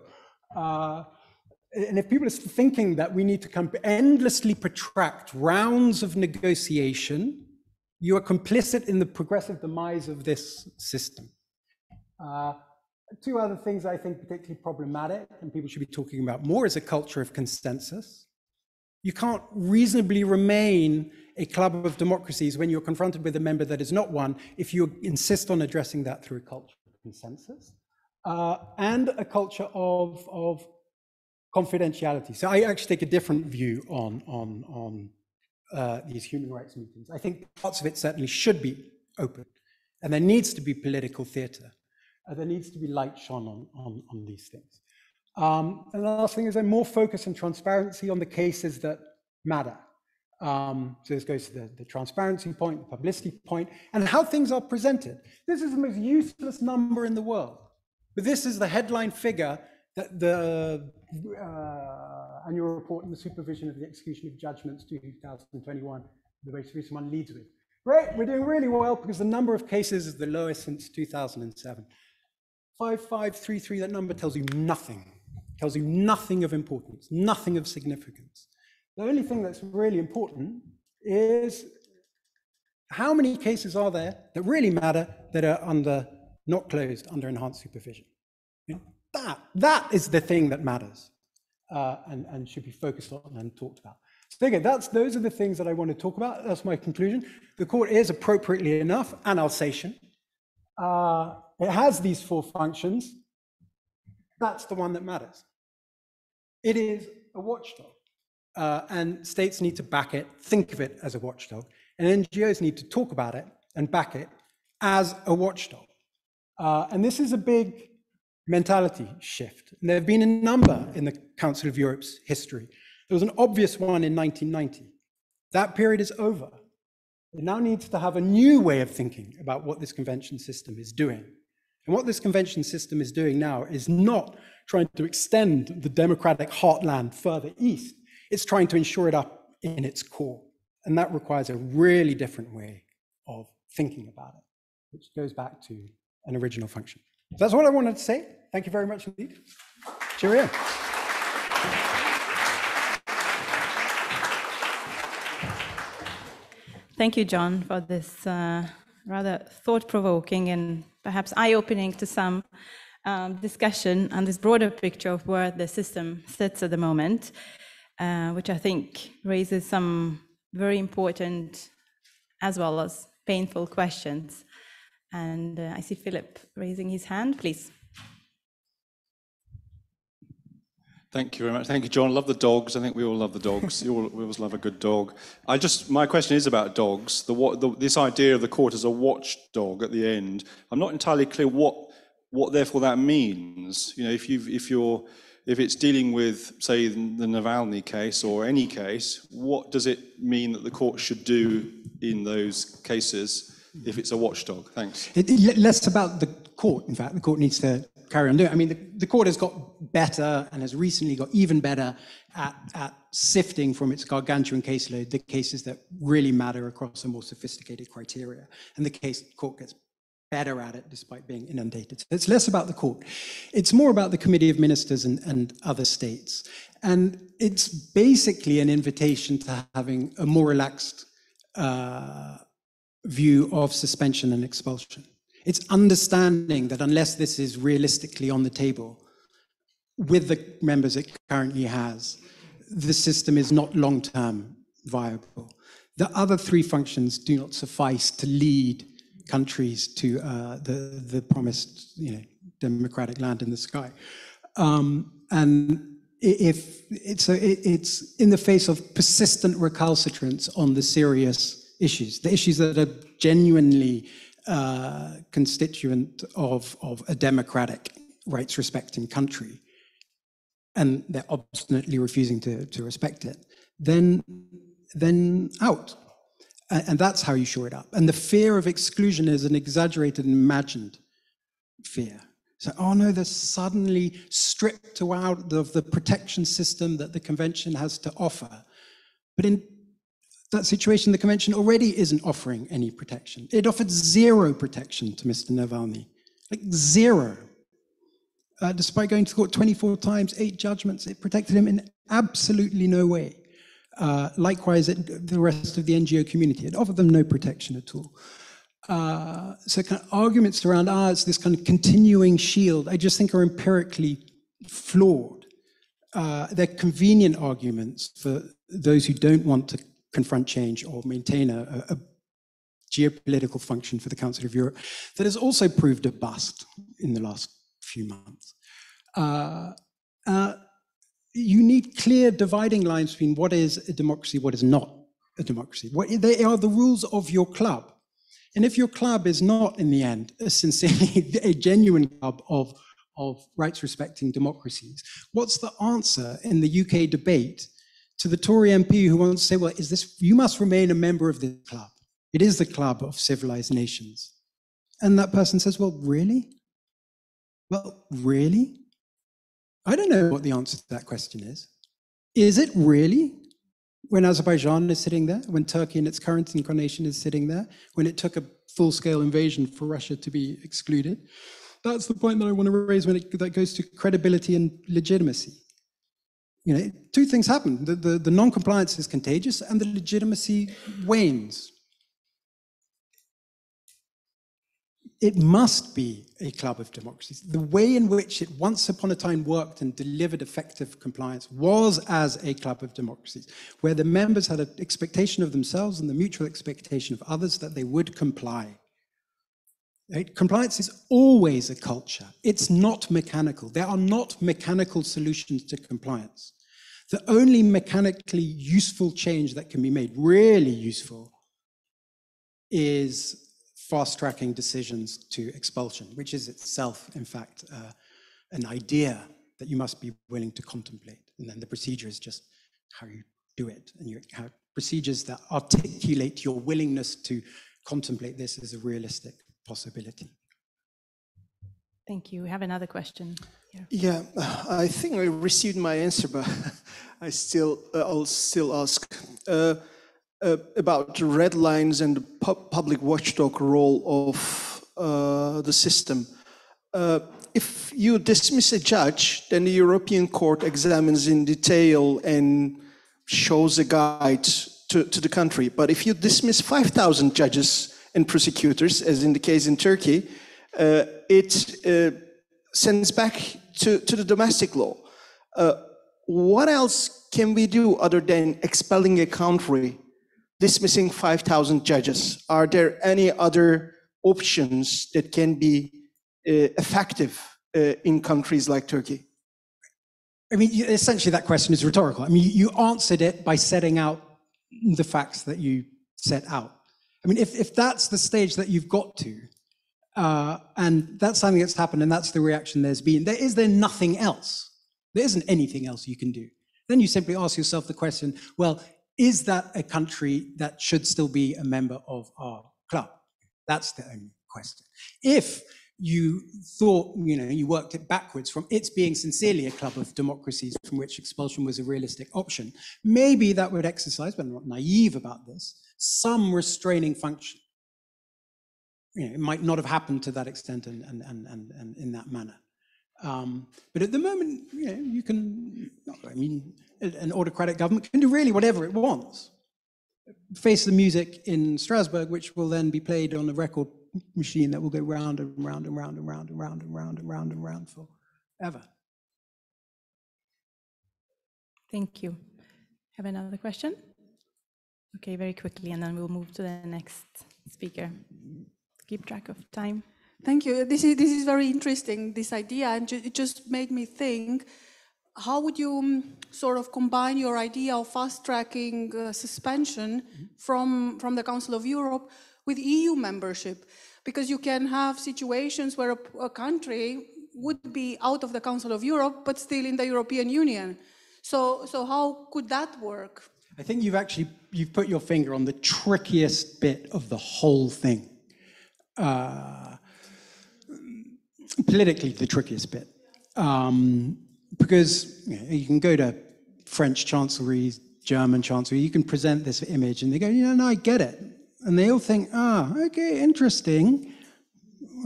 And if people are thinking that we need to endlessly protract rounds of negotiation, you are complicit in the progressive demise of this system. Two other things I think particularly problematic and people should be talking about more is a culture of consensus. You can't reasonably remain a club of democracies when you're confronted with a member that is not one if you insist on addressing that through a culture of consensus and a culture of confidentiality. So I actually take a different view on these human rights meetings. I think parts of it certainly should be open, and there needs to be political theatre. There needs to be light shone on these things. And the last thing is a more focus and transparency on the cases that matter. So this goes to the transparency point, the publicity point, and how things are presented. This is the most useless number in the world, but this is the headline figure that the annual report on the supervision of the execution of judgments 2021, the most recent one, leads with. Great, we're doing really well because the number of cases is the lowest since 2007. 5533, that number tells you nothing. Tells you nothing of importance, nothing of significance. The only thing that's really important is how many cases are there that really matter that are not closed, under enhanced supervision. That is the thing that matters and should be focused on and talked about. So again, those are the things that I want to talk about. That's my conclusion. The court is appropriately enough an Alsatian. It has these 4 functions. That's the one that matters. It is a watchdog, and states need to back it, think of it as a watchdog, and NGOs need to talk about it and back it as a watchdog. And this is a big mentality shift. And there have been a number in the Council of Europe's history. There was an obvious one in 1990. That period is over. It now needs to have a new way of thinking about what this convention system is doing. And what this convention system is doing now is not trying to extend the democratic heartland further east. It's trying to ensure it up in its core. And that requires a really different way of thinking about it, which goes back to an original function. So that's what I wanted to say. Thank you very much indeed. Cheerio. Thank you, John, for this rather thought-provoking and perhaps eye-opening to some discussion on this broader picture of where the system sits at the moment, which I think raises some very important as well as painful questions. And I see Philip raising his hand, please. Thank you very much. Thank you, John. Love the dogs. I think we all love the dogs. We always love a good dog. My question is about dogs. This idea of the court as a watchdog at the end. I'm not entirely clear what therefore that means. You know, if it's dealing with, say, the Navalny case or any case, what does it mean that the court should do in those cases if it's a watchdog? Thanks. Less about the court, in fact. The court needs to carry on doing it. I mean, the court has got better and has recently got even better at sifting from its gargantuan caseload the cases that really matter across a more sophisticated criteria. And the court gets better at it despite being inundated. So it's less about the court. It's more about the Committee of Ministers and other states. And it's basically an invitation to having a more relaxed view of suspension and expulsion. It's understanding that unless this is realistically on the table with the members it currently has, the system is not long-term viable. The other 3 functions do not suffice to lead countries to the promised, democratic land in the sky. And if it's in the face of persistent recalcitrance on the serious issues, the issues that are genuinely constituent of a democratic, rights-respecting country, and they're obstinately refusing to respect it, then out. And that's how you shore it up. And the fear of exclusion is an exaggerated and imagined fear. So, oh no, they're suddenly stripped out of the protection system that the convention has to offer. But in that situation, the convention already isn't offering any protection. It offered zero protection to Mr. Navalny, like zero. Despite going to court 24 times, 8 judgments, it protected him in absolutely no way. Likewise, the rest of the NGO community, it offered them no protection at all. So kind of arguments around, it's this kind of continuing shield, I just think are empirically flawed. They're convenient arguments for those who don't want to confront change or maintain a geopolitical function for the Council of Europe that has also proved a bust in the last few months. You need clear dividing lines between what is a democracy, what is not a democracy. They are the rules of your club. And if your club is not, in the end, a genuine club of rights-respecting democracies, what's the answer in the UK debate to the Tory MP who wants to say, well, you must remain a member of this club. It is the club of civilized nations. And that person says, well, really? Well, really? I don't know what the answer to that question is. Is it really? When Azerbaijan is sitting there, when Turkey in its current incarnation is sitting there, when it took a full-scale invasion for Russia to be excluded? That's the point that I want to raise when that goes to credibility and legitimacy. You know, 2 things happen. The non-compliance is contagious and the legitimacy wanes. It must be a club of democracies. The way in which it once upon a time worked and delivered effective compliance was as a club of democracies, where the members had an expectation of themselves and the mutual expectation of others that they would comply. Right? Compliance is always a culture. It's not mechanical. There are not mechanical solutions to compliance. The only mechanically useful change that can be made, really useful, is fast-tracking decisions to expulsion, which is itself, in fact, an idea that you must be willing to contemplate. And then the procedure is just how you do it, and you have procedures that articulate your willingness to contemplate this as a realistic possibility. Thank you. We have another question here. Yeah, I think I received my answer, but I'll still ask. About red lines and the public watchdog role of the system. If you dismiss a judge, then the European Court examines in detail and shows a guide to the country. But if you dismiss 5,000 judges and prosecutors, as in the case in Turkey, it sends back to the domestic law. What else can we do other than expelling a country, dismissing 5,000 judges? Are there any other options that can be effective in countries like Turkey? I mean, essentially that question is rhetorical. I mean, you answered it by setting out the facts that you set out. I mean, if that's the stage that you've got to, and that's something that's happened and that's the reaction there's been, is there nothing else? There isn't anything else you can do. Then you simply ask yourself the question, well, is that a country that should still be a member of our club? That's the only question. If you thought, you worked it backwards from its being sincerely a club of democracies from which expulsion was a realistic option, maybe that would exercise, but I'm not naive about this, some restraining function. It might not have happened to that extent and in that manner. But at the moment, you can, an autocratic government can do really whatever it wants. Face the music in Strasbourg, which will then be played on a record machine that will go round and round and round and round and round and round and round and round forever. Thank you. Have another question? Okay, very quickly, and then we'll move to the next speaker. Keep track of time. Thank you. This is very interesting, this idea, and it just made me think, how would you sort of combine your idea of fast-tracking suspension from the Council of Europe with EU membership? Because you can have situations where a country would be out of the Council of Europe, but still in the European Union. So how could that work? I think you've put your finger on the trickiest bit of the whole thing. Politically, the trickiest bit. Because you can go to French chancellery, German chancellery, you can present this image and they go, yeah, no, I get it. And they all think, okay, interesting.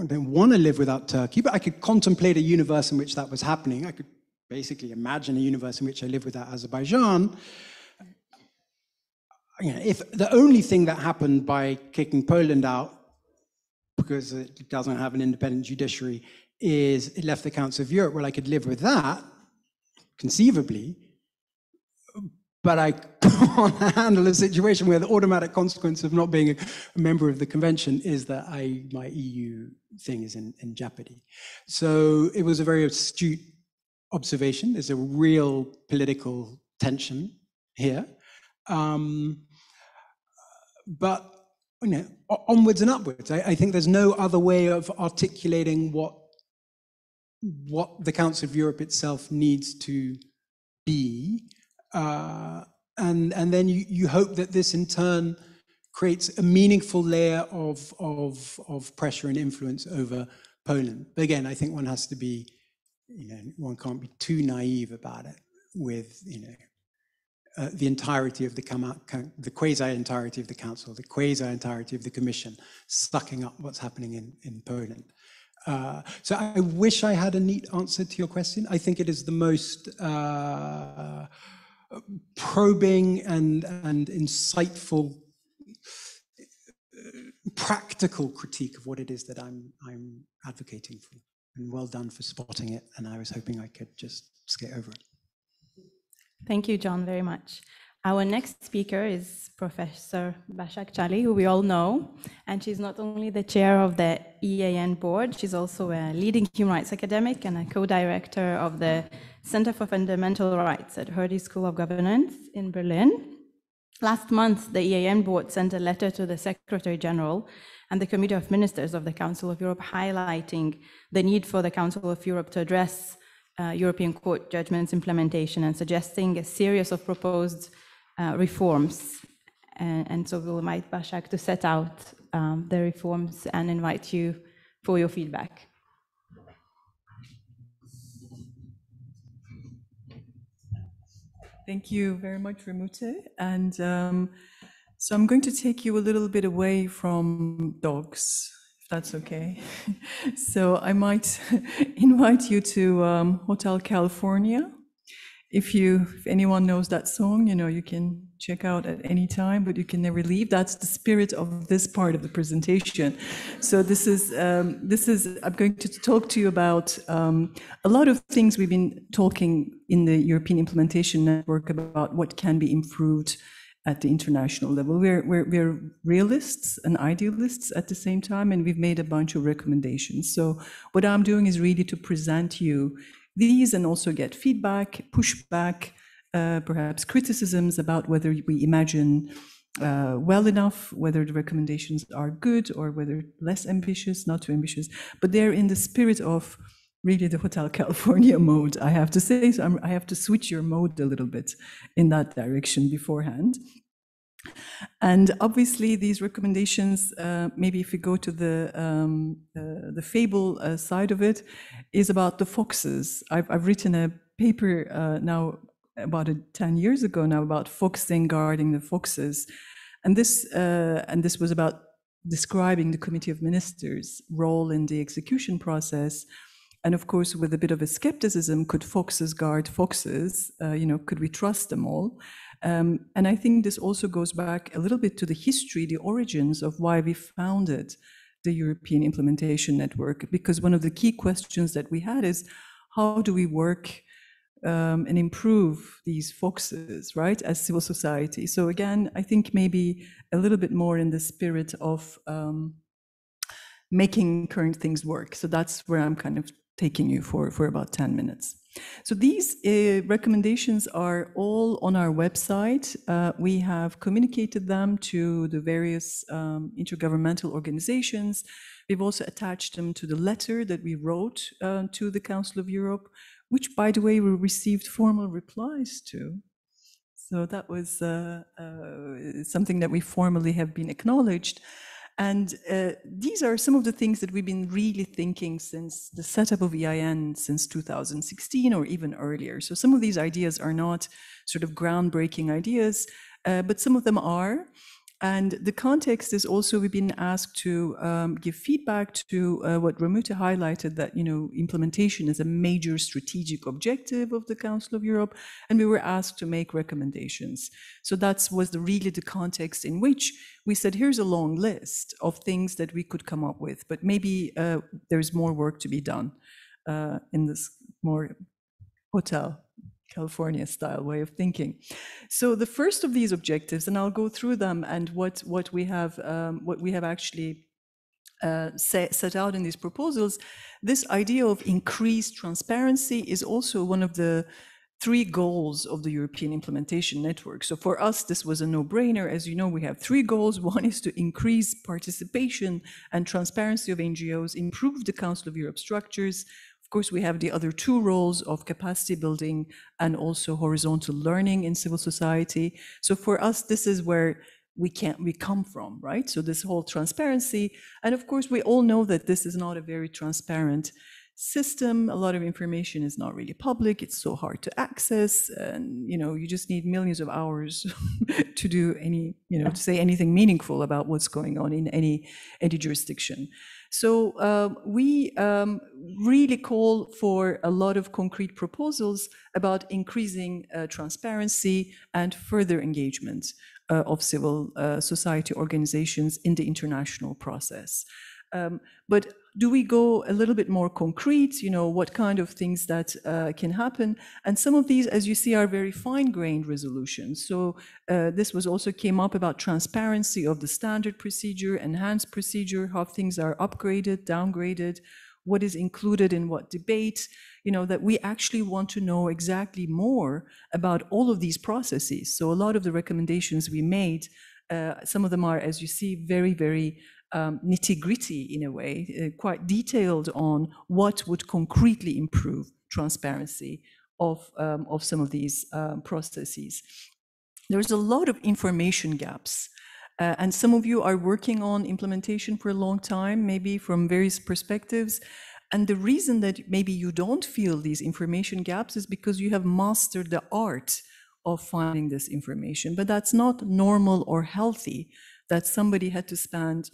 I don't want to live without Turkey, but I could contemplate a universe in which that was happening. I could basically imagine a universe in which I live without Azerbaijan. If the only thing that happened by kicking Poland out, because it doesn't have an independent judiciary, is it left the Council of Europe, well, I could live with that, conceivably, but I can't handle a situation where the automatic consequence of not being a member of the convention is that my EU thing is in jeopardy. So it was a very astute observation. There's a real political tension here. But onwards and upwards. I think there's no other way of articulating what the Council of Europe itself needs to be. And then you hope that this in turn creates a meaningful layer of pressure and influence over Poland. But again, I think one has to be, one can't be too naive about it with, the entirety of the quasi-entirety of the Council, the quasi-entirety of the Commission, sucking up what's happening in Poland. So I wish I had a neat answer to your question. I think it is the most probing and insightful, practical critique of what it is that I'm advocating for. And well done for spotting it. And I was hoping I could just skate over it. Thank you, John, very much. Our next speaker is Professor Başak Çalı, who we all know, and she's not only the chair of the EIN board, she's also a leading human rights academic and a co-director of the Center for Fundamental Rights at Hertie School of Governance in Berlin. Last month, the EIN board sent a letter to the Secretary General and the Committee of Ministers of the Council of Europe highlighting the need for the Council of Europe to address European Court judgments implementation and suggesting a series of proposed reforms. And so we'll invite Başak to set out the reforms and invite you for your feedback. Thank you very much, Remute. And so I'm going to take you a little bit away from dogs, if that's okay. So I might invite you to Hotel California. If anyone knows that song, you can check out at any time, but you can never leave. That's the spirit of this part of the presentation. So this is I'm going to talk to you about a lot of things we've been talking in the European Implementation Network about what can be improved at the international level. We're realists and idealists at the same time, and we've made a bunch of recommendations. So what I'm doing is really to present you these and also get feedback, pushback, perhaps criticisms about whether we imagine well enough, whether the recommendations are good or whether less ambitious, not too ambitious, but they're in the spirit of really the Hotel California mode, I have to say. So I have to switch your mode a little bit in that direction beforehand. And obviously these recommendations, maybe if we go to the fable side of it, is about the foxes. I've written a paper now about 10 years ago now about foxing, guarding the foxes. And this was about describing the Committee of Ministers' role in the execution process. And of course, with a bit of a skepticism, could foxes guard foxes? Could we trust them all? And I think this also goes back a little bit to the history, the origins of why we founded the European Implementation Network, because one of the key questions that we had is, how do we work and improve these foxes, right, as civil society? So again, I think maybe a little bit more in the spirit of making current things work. So that's where I'm kind of taking you for about 10 minutes. So these recommendations are all on our website. We have communicated them to the various intergovernmental organizations. We've also attached them to the letter that we wrote to the Council of Europe, which, by the way, we received formal replies to. So that was something that we formally have been acknowledged. And these are some of the things that we've been really thinking since the setup of EIN since 2016 or even earlier. So some of these ideas are not sort of groundbreaking ideas, but some of them are. And the context is also we've been asked to give feedback to what Ramute highlighted, that implementation is a major strategic objective of the Council of Europe, and we were asked to make recommendations. So that was really the context in which we said, here's a long list of things that we could come up with, but maybe there's more work to be done in this more Hotel California style way of thinking. So the first of these objectives, and I'll go through them, and what we have actually set out in these proposals, this idea of increased transparency is also one of the 3 goals of the European Implementation Network. So for us, this was a no-brainer. As you know, we have 3 goals. One is to increase participation and transparency of NGOs, improve the Council of Europe structures. Of course, we have the other 2 roles of capacity building and also horizontal learning in civil society. So for us, this is where we come from, right? So this whole transparency, and of course, we all know that this is not a very transparent system. A lot of information is not really public. It's so hard to access, and you just need millions of hours to do any, to say anything meaningful about what's going on in any jurisdiction. So we really call for a lot of concrete proposals about increasing transparency and further engagement of civil society organizations in the international process. But do we go a little bit more concrete, what kind of things that can happen? And some of these, as you see, are very fine-grained resolutions. So this also came up about transparency of the standard procedure, enhanced procedure, how things are upgraded, downgraded, what is included in what debate, that we actually want to know exactly more about all of these processes. So a lot of the recommendations we made, some of them are, as you see, very, very nitty-gritty in a way, quite detailed on what would concretely improve transparency of some of these processes. There's a lot of information gaps. And some of you are working on implementation for a long time, maybe from various perspectives. And the reason that maybe you don't feel these information gaps is because you have mastered the art of finding this information. But that's not normal or healthy, that somebody had to spend,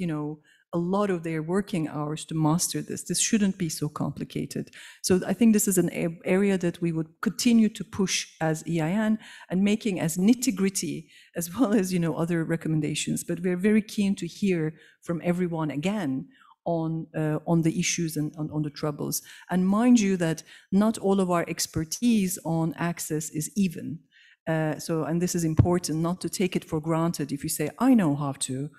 a lot of their working hours to master this. This shouldn't be so complicated. So I think this is an area that we would continue to push as EIN, and making as nitty-gritty as well as, other recommendations. But we're very keen to hear from everyone again on the issues and on the troubles. And mind you that not all of our expertise on access is even. And this is important, not to take it for granted if you say, I know how to,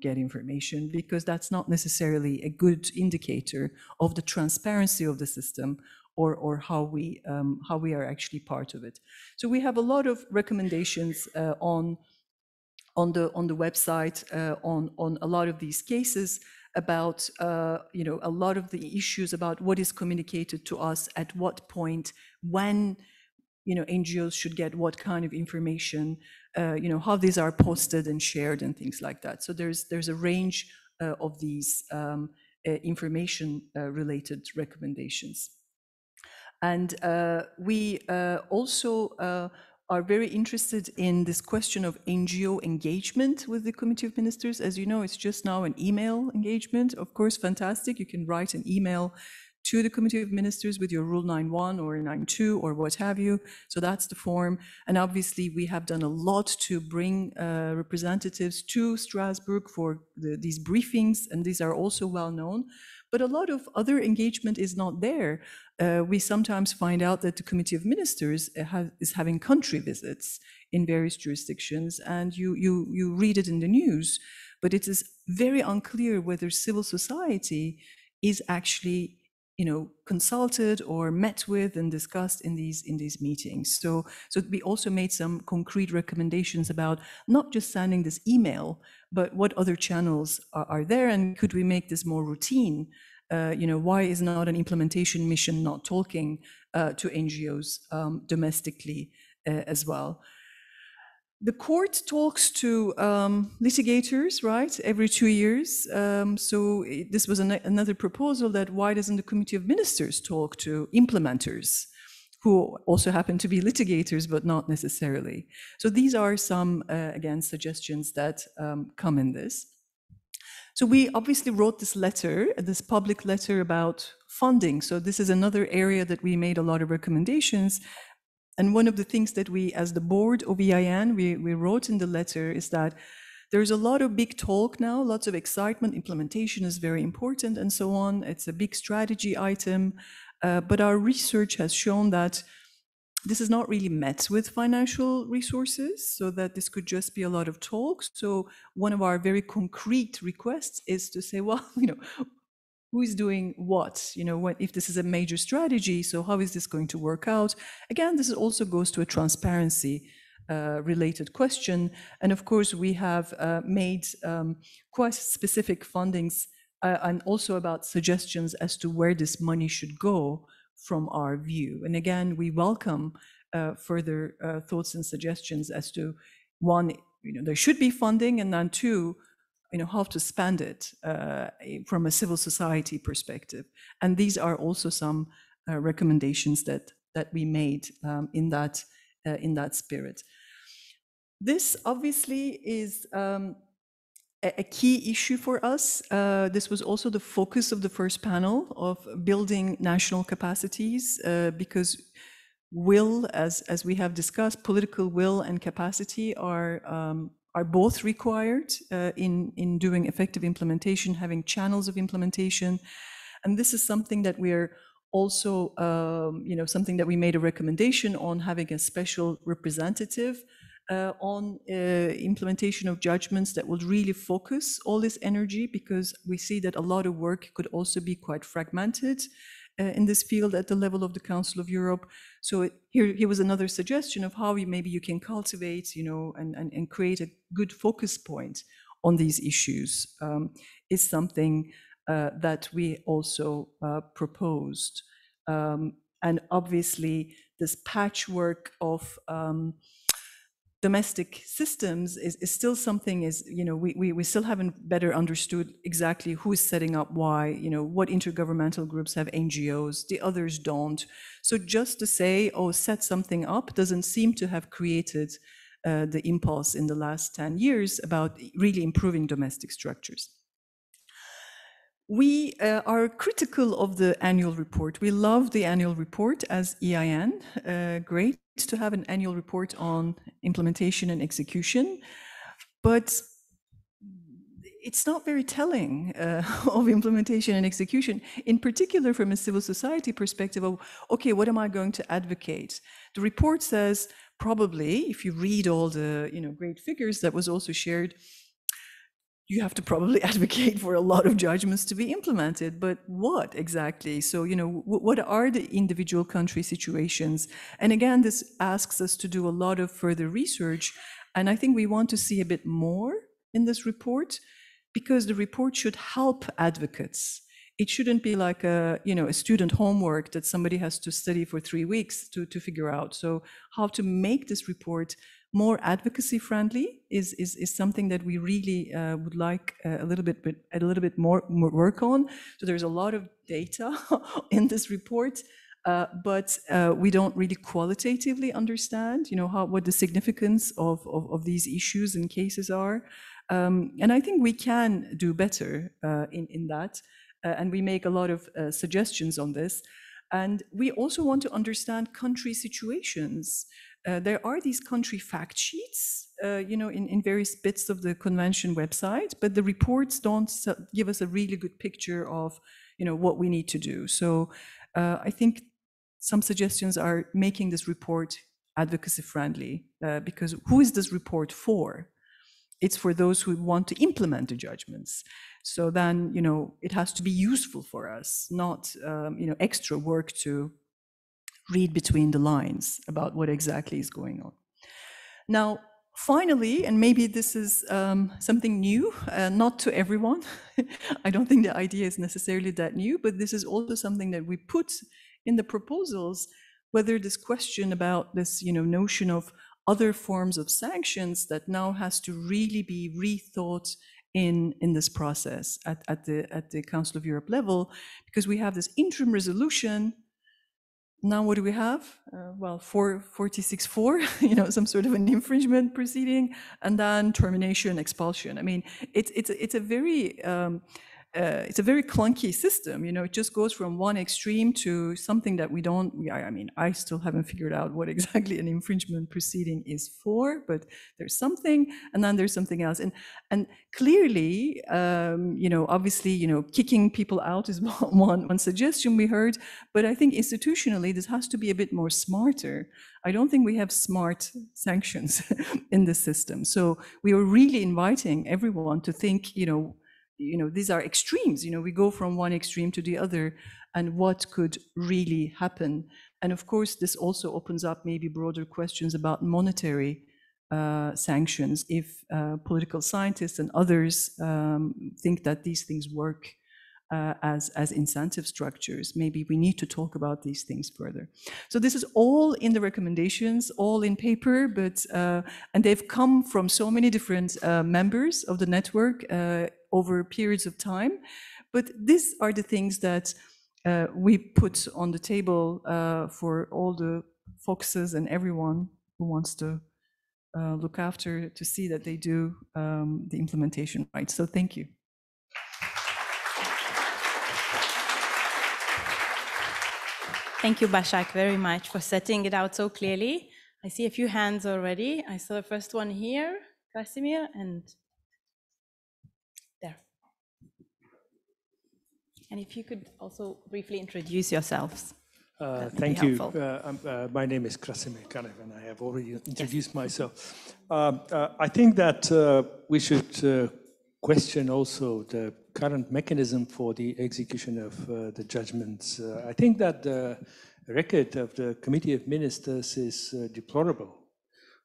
get information, because that's not necessarily a good indicator of the transparency of the system or how we are actually part of it. So we have a lot of recommendations on the website on a lot of these cases about a lot of the issues about what is communicated to us at what point, when NGOs should get what kind of information, how these are posted and shared and things like that. So there's a range of these information related recommendations. And we also are very interested in this question of NGO engagement with the Committee of Ministers. As you know, it's just now an email engagement. Of course, fantastic. You can write an email to the Committee of Ministers with your Rule 9.1 or 9.2 or what have you. So that's the form. And obviously, we have done a lot to bring representatives to Strasbourg for these briefings, and these are also well known. But a lot of other engagement is not there. We sometimes find out that the Committee of Ministers is having country visits in various jurisdictions, and you read it in the news, but it is very unclear whether civil society is actually consulted or met with and discussed in these meetings. So we also made some concrete recommendations about not just sending this email, but what other channels are there, and could we make this more routine? Why is not an implementation mission not talking to NGOs domestically as well? The court talks to litigators, right, every 2 years. So this was another proposal, that why doesn't the Committee of Ministers talk to implementers, who also happen to be litigators, but not necessarily. So these are some, again, suggestions that come in this. So we obviously wrote this letter, this public letter about funding. So this is another area that we made a lot of recommendations. And one of the things that we, as the board of EIN, we wrote in the letter is that there's a lot of big talk now, lots of excitement, implementation is very important and so on. It's a big strategy item, but our research has shown that this is not really met with financial resources, so that this could just be a lot of talk. So one of our very concrete requests is to say, well, who is doing what? If this is a major strategy, so how is this going to work out? Again, this also goes to a transparency related question. And of course, we have made quite specific fundings and also about suggestions as to where this money should go from our view. And again, we welcome further thoughts and suggestions as to, one, there should be funding, and then two, how to spend it from a civil society perspective. And these are also some recommendations that we made in that spirit. This obviously is a key issue for us. This was also the focus of the first panel of building national capacities, because will, as we have discussed, political will and capacity are both required in doing effective implementation, having channels of implementation. And this is something that we're also, something that we made a recommendation on, having a special representative on implementation of judgments that would really focus all this energy, because we see that a lot of work could also be quite fragmented in this field at the level of the Council of Europe. So here was another suggestion of how maybe you can cultivate, and create a good focus point on these issues, is something that we also proposed. And obviously, this patchwork of domestic systems is still something, we still haven't better understood exactly who is setting up why, what intergovernmental groups have NGOs, the others don't. So just to say, oh, set something up doesn't seem to have created the impulse in the last 10 years about really improving domestic structures. We are critical of the annual report. We love the annual report as EIN. Great to have an annual report on implementation and execution, but it's not very telling of implementation and execution, in particular from a civil society perspective of, okay, what am I going to advocate? The report says, probably, if you read all the great figures that was also shared, you have to probably advocate for a lot of judgments to be implemented, but what exactly? So, what are the individual country situations? And again, this asks us to do a lot of further research. And I think we want to see a bit more in this report, because the report should help advocates. It shouldn't be like a student homework that somebody has to study for 3 weeks to figure out. So how to make this report more advocacy friendly is something that we really would like a little bit more work on. So there's a lot of data in this report, but we don't really qualitatively understand, what the significance of these issues and cases are. And I think we can do better in that. And we make a lot of suggestions on this. And we also want to understand country situations. There are these country fact sheets, in various bits of the convention website, but the reports don't give us a really good picture of, what we need to do. So I think some suggestions are making this report advocacy friendly, because who is this report for? it's for those who want to implement the judgments. So then, it has to be useful for us, not, extra work to read between the lines about what exactly is going on. Now, finally, and maybe this is something new, not to everyone. I don't think the idea is necessarily that new, but this is also something that we put in the proposals, whether this question about this, notion of other forms of sanctions that now has to really be rethought in this process at the Council of Europe level, because we have this interim resolution. Now, what do we have? Well, 446.4, some sort of an infringement proceeding, and then termination, expulsion. I mean, it's a very clunky system. It just goes from one extreme to something that we don't. I still haven't figured out what exactly an infringement proceeding is for, but there's something, and then there's something else. And clearly, obviously, kicking people out is one suggestion we heard, but I think institutionally this has to be a bit more smarter. I don't think we have smart sanctions in the system. So we are really inviting everyone to think, these are extremes. We go from one extreme to the other, and what could really happen. And of course, this also opens up maybe broader questions about monetary sanctions. If political scientists and others think that these things work as incentive structures, maybe we need to talk about these things further. So this is all in the recommendations, all in paper, but and they've come from so many different members of the network over periods of time. But these are the things that we put on the table for all the foxes and everyone who wants to look after to see that they do the implementation right. So thank you. Thank you, Başak, very much for setting it out so clearly. I see a few hands already. I saw the first one here, Krasimir, and there. And if you could also briefly introduce yourselves. Thank you. My name is Krasimir Kanev, and I have already introduced myself. I think that we should question also the current mechanism for the execution of the judgments. I think that the record of the Committee of Ministers is deplorable.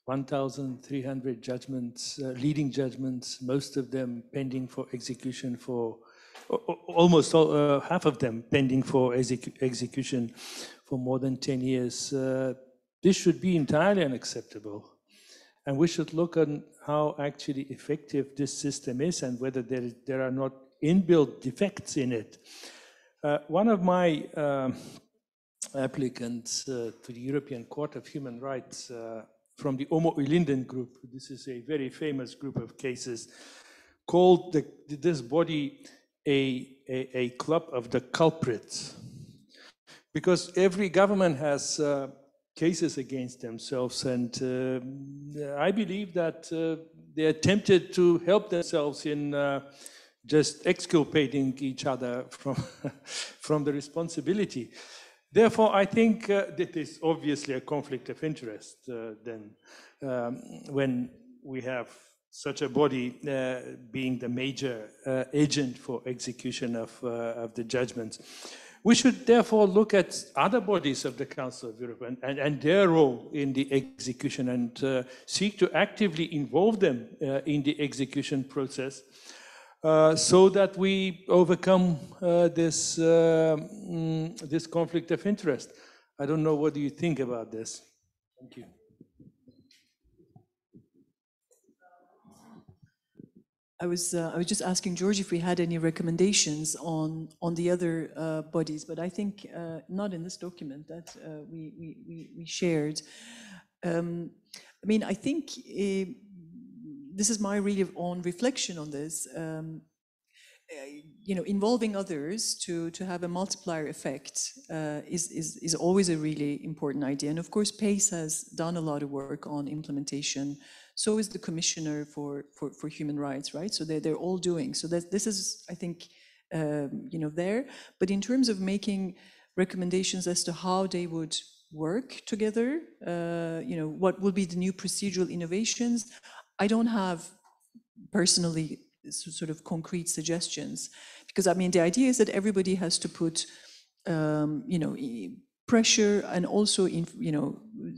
1,300 judgments, leading judgments, most of them pending for execution for, almost half of them pending for execution for more than 10 years. This should be entirely unacceptable. And we should look on how actually effective this system is and whether there are not inbuilt defects in it. One of my applicants to the European Court of Human Rights from the Homo Linden group, this is a very famous group of cases, called this body a club of the culprits, because every government has cases against themselves, and I believe that they attempted to help themselves in just exculpating each other from the responsibility. Therefore, I think that is obviously a conflict of interest then when we have such a body being the major agent for execution of the judgments. We should therefore look at other bodies of the Council of Europe and their role in the execution and seek to actively involve them in the execution process so that we overcome this conflict of interest. I don't know, what do you think about this? Thank you. I was just asking George if we had any recommendations on the other bodies, but I think not in this document that we shared. I mean, I think this is my really own reflection on this. Involving others to have a multiplier effect is always a really important idea. And of course, PACE has done a lot of work on implementation. So is the Commissioner for Human Rights, right? So they're all doing. So this is, I think, there. But in terms of making recommendations as to how they would work together, what will be the new procedural innovations, I don't have personally sort of concrete suggestions, because I mean the idea is that everybody has to put pressure and also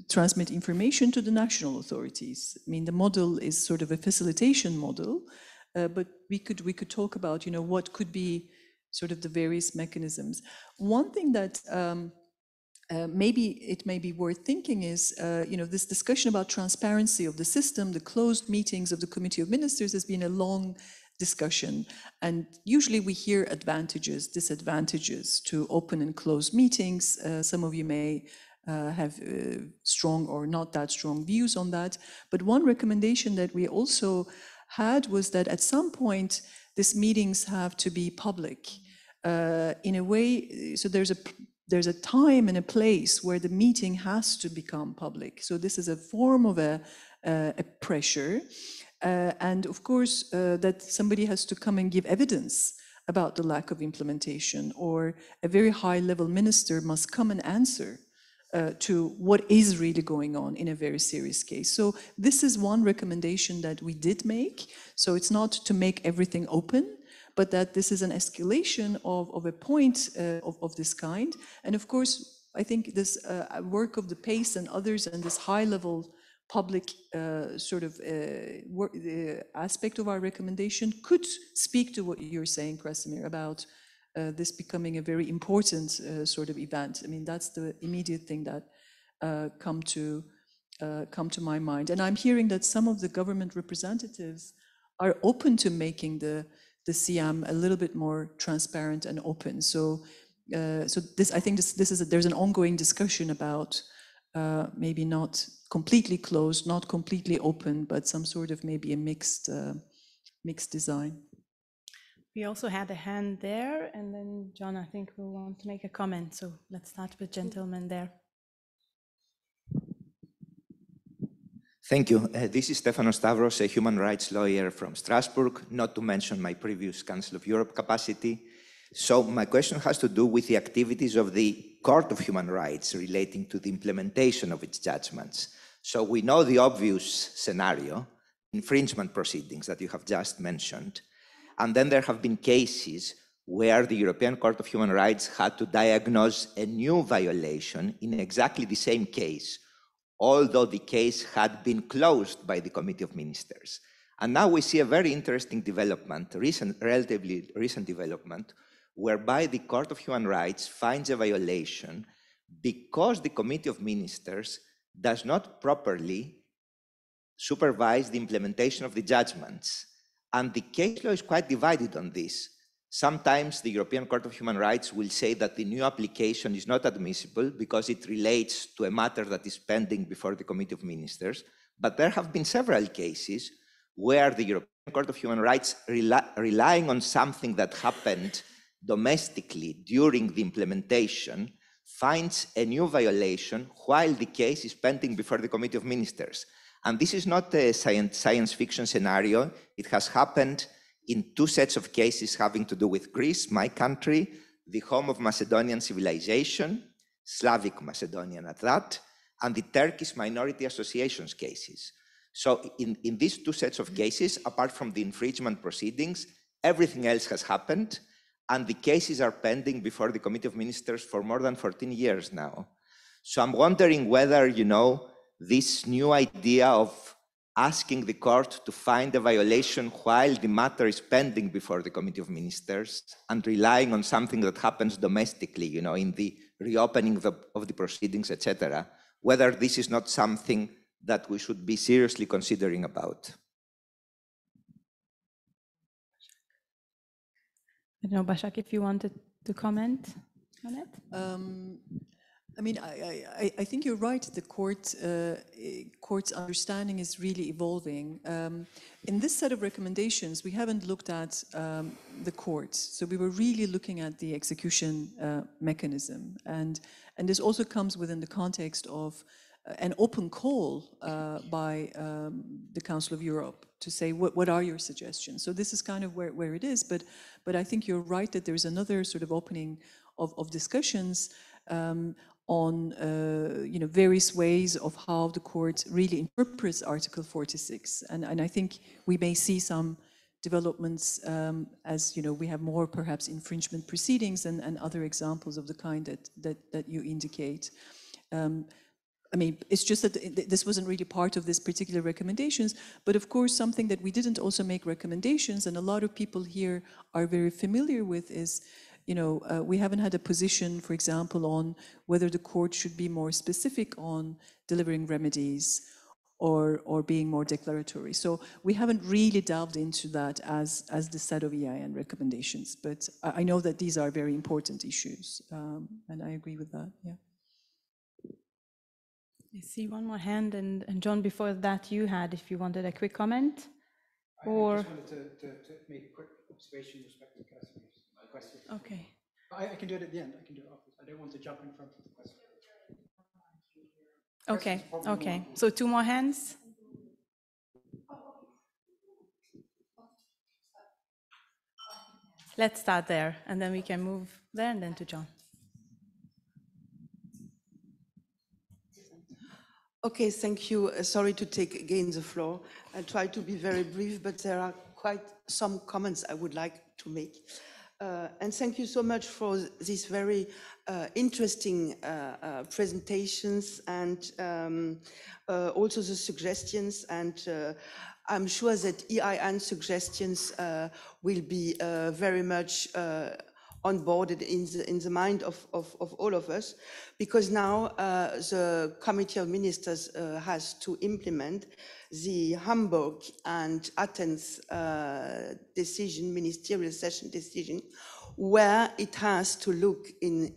transmit information to the national authorities. I mean the model is sort of a facilitation model, but we could talk about what could be sort of the various mechanisms. One thing that maybe it may be worth thinking is, this discussion about transparency of the system, the closed meetings of the Committee of Ministers has been a long discussion. And usually we hear advantages, disadvantages to open and closed meetings. Some of you may have strong or not that strong views on that. But one recommendation that we also had was that at some point, these meetings have to be public in a way, so there's a time and a place where the meeting has to become public. So this is a form of a pressure. And of course, that somebody has to come and give evidence about the lack of implementation, or a very high-level minister must come and answer to what is really going on in a very serious case. So this is one recommendation that we did make. So it's not to make everything open, but that this is an escalation of a point of this kind. And of course, I think this work of the PACE and others and this high-level public aspect of our recommendation could speak to what you're saying, Krasimir, about this becoming a very important sort of event. I mean, that's the immediate thing that come to my mind. And I'm hearing that some of the government representatives are open to making the CM a little bit more transparent and open. So, I think there's an ongoing discussion about maybe not completely closed, not completely open, but some sort of maybe a mixed design. We also had a hand there, and then John, I think, will want to make a comment. So let's start with gentleman there. Thank you. This is Stefanos Stavros, a human rights lawyer from Strasbourg, not to mention my previous Council of Europe capacity. So my question has to do with the activities of the Court of Human Rights relating to the implementation of its judgments. So we know the obvious scenario, infringement proceedings that you have just mentioned. And then there have been cases where the European Court of Human Rights had to diagnose a new violation in exactly the same case, although the case had been closed by the Committee of Ministers. And now we see a very interesting development, relatively recent development, whereby the Court of Human Rights finds a violation because the Committee of Ministers does not properly supervise the implementation of the judgments. And the case law is quite divided on this. Sometimes the European Court of Human Rights will say that the new application is not admissible because it relates to a matter that is pending before the Committee of Ministers. But there have been several cases where the European Court of Human Rights, relying on something that happened domestically during the implementation, finds a new violation while the case is pending before the Committee of Ministers. And this is not a science fiction scenario. It has happened in two sets of cases having to do with Greece, my country, the home of Macedonian civilization, Slavic Macedonian at that, and the Turkish minority associations cases. So in these two sets of cases, apart from the infringement proceedings, everything else has happened, and the cases are pending before the Committee of Ministers for more than 14 years now. So I'm wondering whether, this new idea of asking the court to find a violation while the matter is pending before the Committee of Ministers and relying on something that happens domestically, in the reopening of the proceedings, etc., whether this is not something that we should be seriously considering about. I don't know, Başak, if you wanted to comment on it? I mean, I think you're right. The court's understanding is really evolving. In this set of recommendations, we haven't looked at the courts. So we were really looking at the execution mechanism. And this also comes within the context of an open call by the Council of Europe to say, what are your suggestions? So this is kind of where it is. But I think you're right that there's another sort of opening of discussions on various ways of how the court really interprets Article 46. And I think we may see some developments as we have more perhaps infringement proceedings and other examples of the kind that you indicate. I mean, it's just that this wasn't really part of this particular recommendations, but of course something that we didn't also make recommendations, and a lot of people here are very familiar with, is we haven't had a position, for example, on whether the court should be more specific on delivering remedies or being more declaratory. So we haven't really delved into that as the set of EIN recommendations, but I know that these are very important issues, and I agree with that, yeah. I see one more hand, and John, before that you had, if you wanted a quick comment? Or... I just wanted to make a quick observation with respect to Casimir's question. Okay. I can do it at the end. I can do it afterwards. I don't want to jump in front of the question. Okay, okay. So 2 more hands. Let's start there, and then we can move there, and then to John. Okay, thank you. Sorry to take again the floor. I'll try to be very brief, but there are quite some comments I would like to make. And thank you so much for these very interesting presentations and also the suggestions. And I'm sure that EIN suggestions will be very much onboarded in the mind of all of us, because now the Committee of Ministers has to implement the Hamburg and Athens decision, ministerial session decision, where it has to look in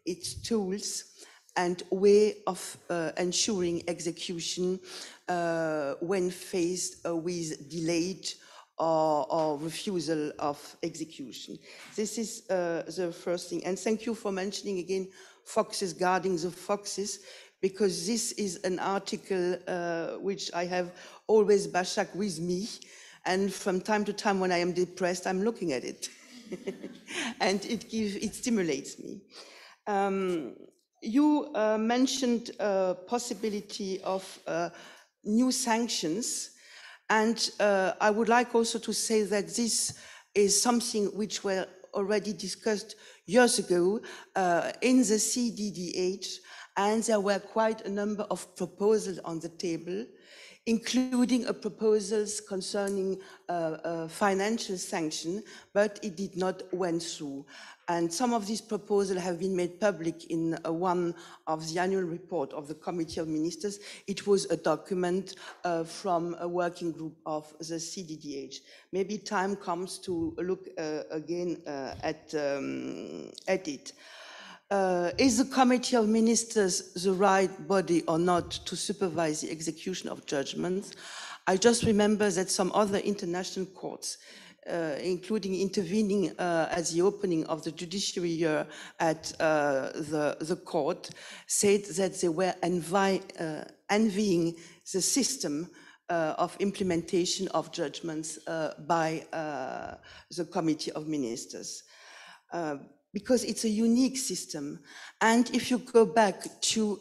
its tools and way of ensuring execution when faced with delayed or refusal of execution. This is the first thing. And thank you for mentioning again foxes guarding the foxes, because this is an article which I have always Bashak with me. And from time to time when I am depressed, I'm looking at it. And it stimulates me. You mentioned possibility of new sanctions. And I would like also to say that this is something which were already discussed years ago in the CDDH, and there were quite a number of proposals on the table, including proposals concerning financial sanction, but it did not went through. And some of these proposals have been made public in one of the annual report of the Committee of Ministers. It was a document from a working group of the CDDH. Maybe time comes to look again at it. Is the Committee of Ministers the right body or not to supervise the execution of judgments? I just remember that some other international courts, including intervening at the opening of the judiciary year at the court, said that they were envying the system of implementation of judgments by the Committee of Ministers. Because it's a unique system. And if you go back to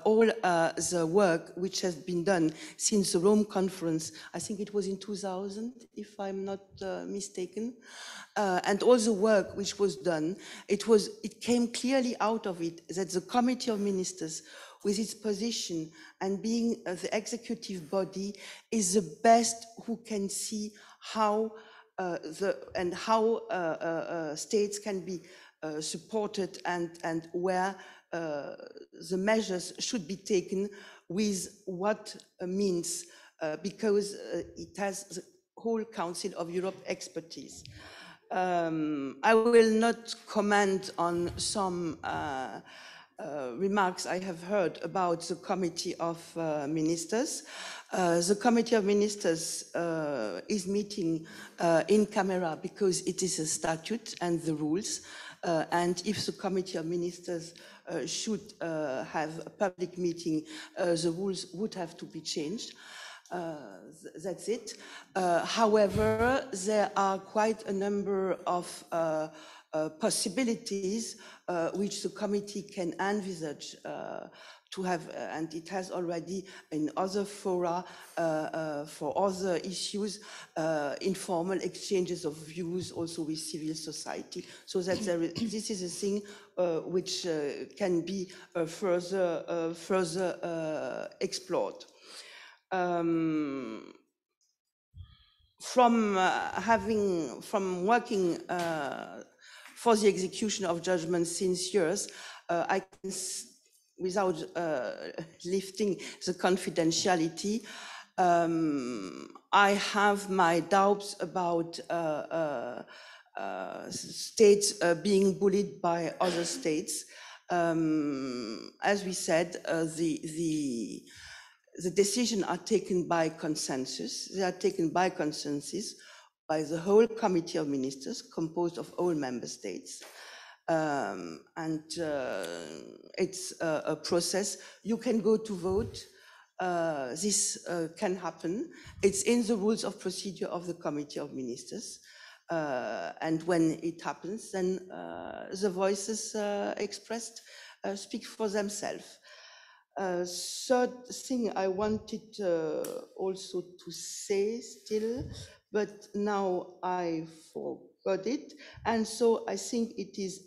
all the work which has been done since the Rome Conference, I think it was in 2000, if I'm not mistaken, and all the work which was done, it came clearly out of it that the Committee of Ministers, with its position and being the executive body, is the best who can see how states can be supported and where the measures should be taken with what means, because it has the whole Council of Europe expertise. I will not comment on some remarks I have heard about the Committee of Ministers. The Committee of Ministers is meeting in camera because it is a statute and the rules. And if the Committee of Ministers should have a public meeting, the rules would have to be changed. That's it. However, there are quite a number of possibilities which the committee can envisage to have, and it has already in other fora for other issues, informal exchanges of views also with civil society. So that this is a thing which can be further explored. From working for the execution of judgments since years, I can, without lifting the confidentiality, I have my doubts about states being bullied by other states. As we said, the decisions are taken by consensus. They are taken by consensus by the whole Committee of Ministers, composed of all member states. It's a process. You can go to vote. This can happen. It's in the rules of procedure of the Committee of Ministers. And when it happens, then the voices expressed speak for themselves. Third thing I wanted also to say still, but now I forgot it. And so I think it is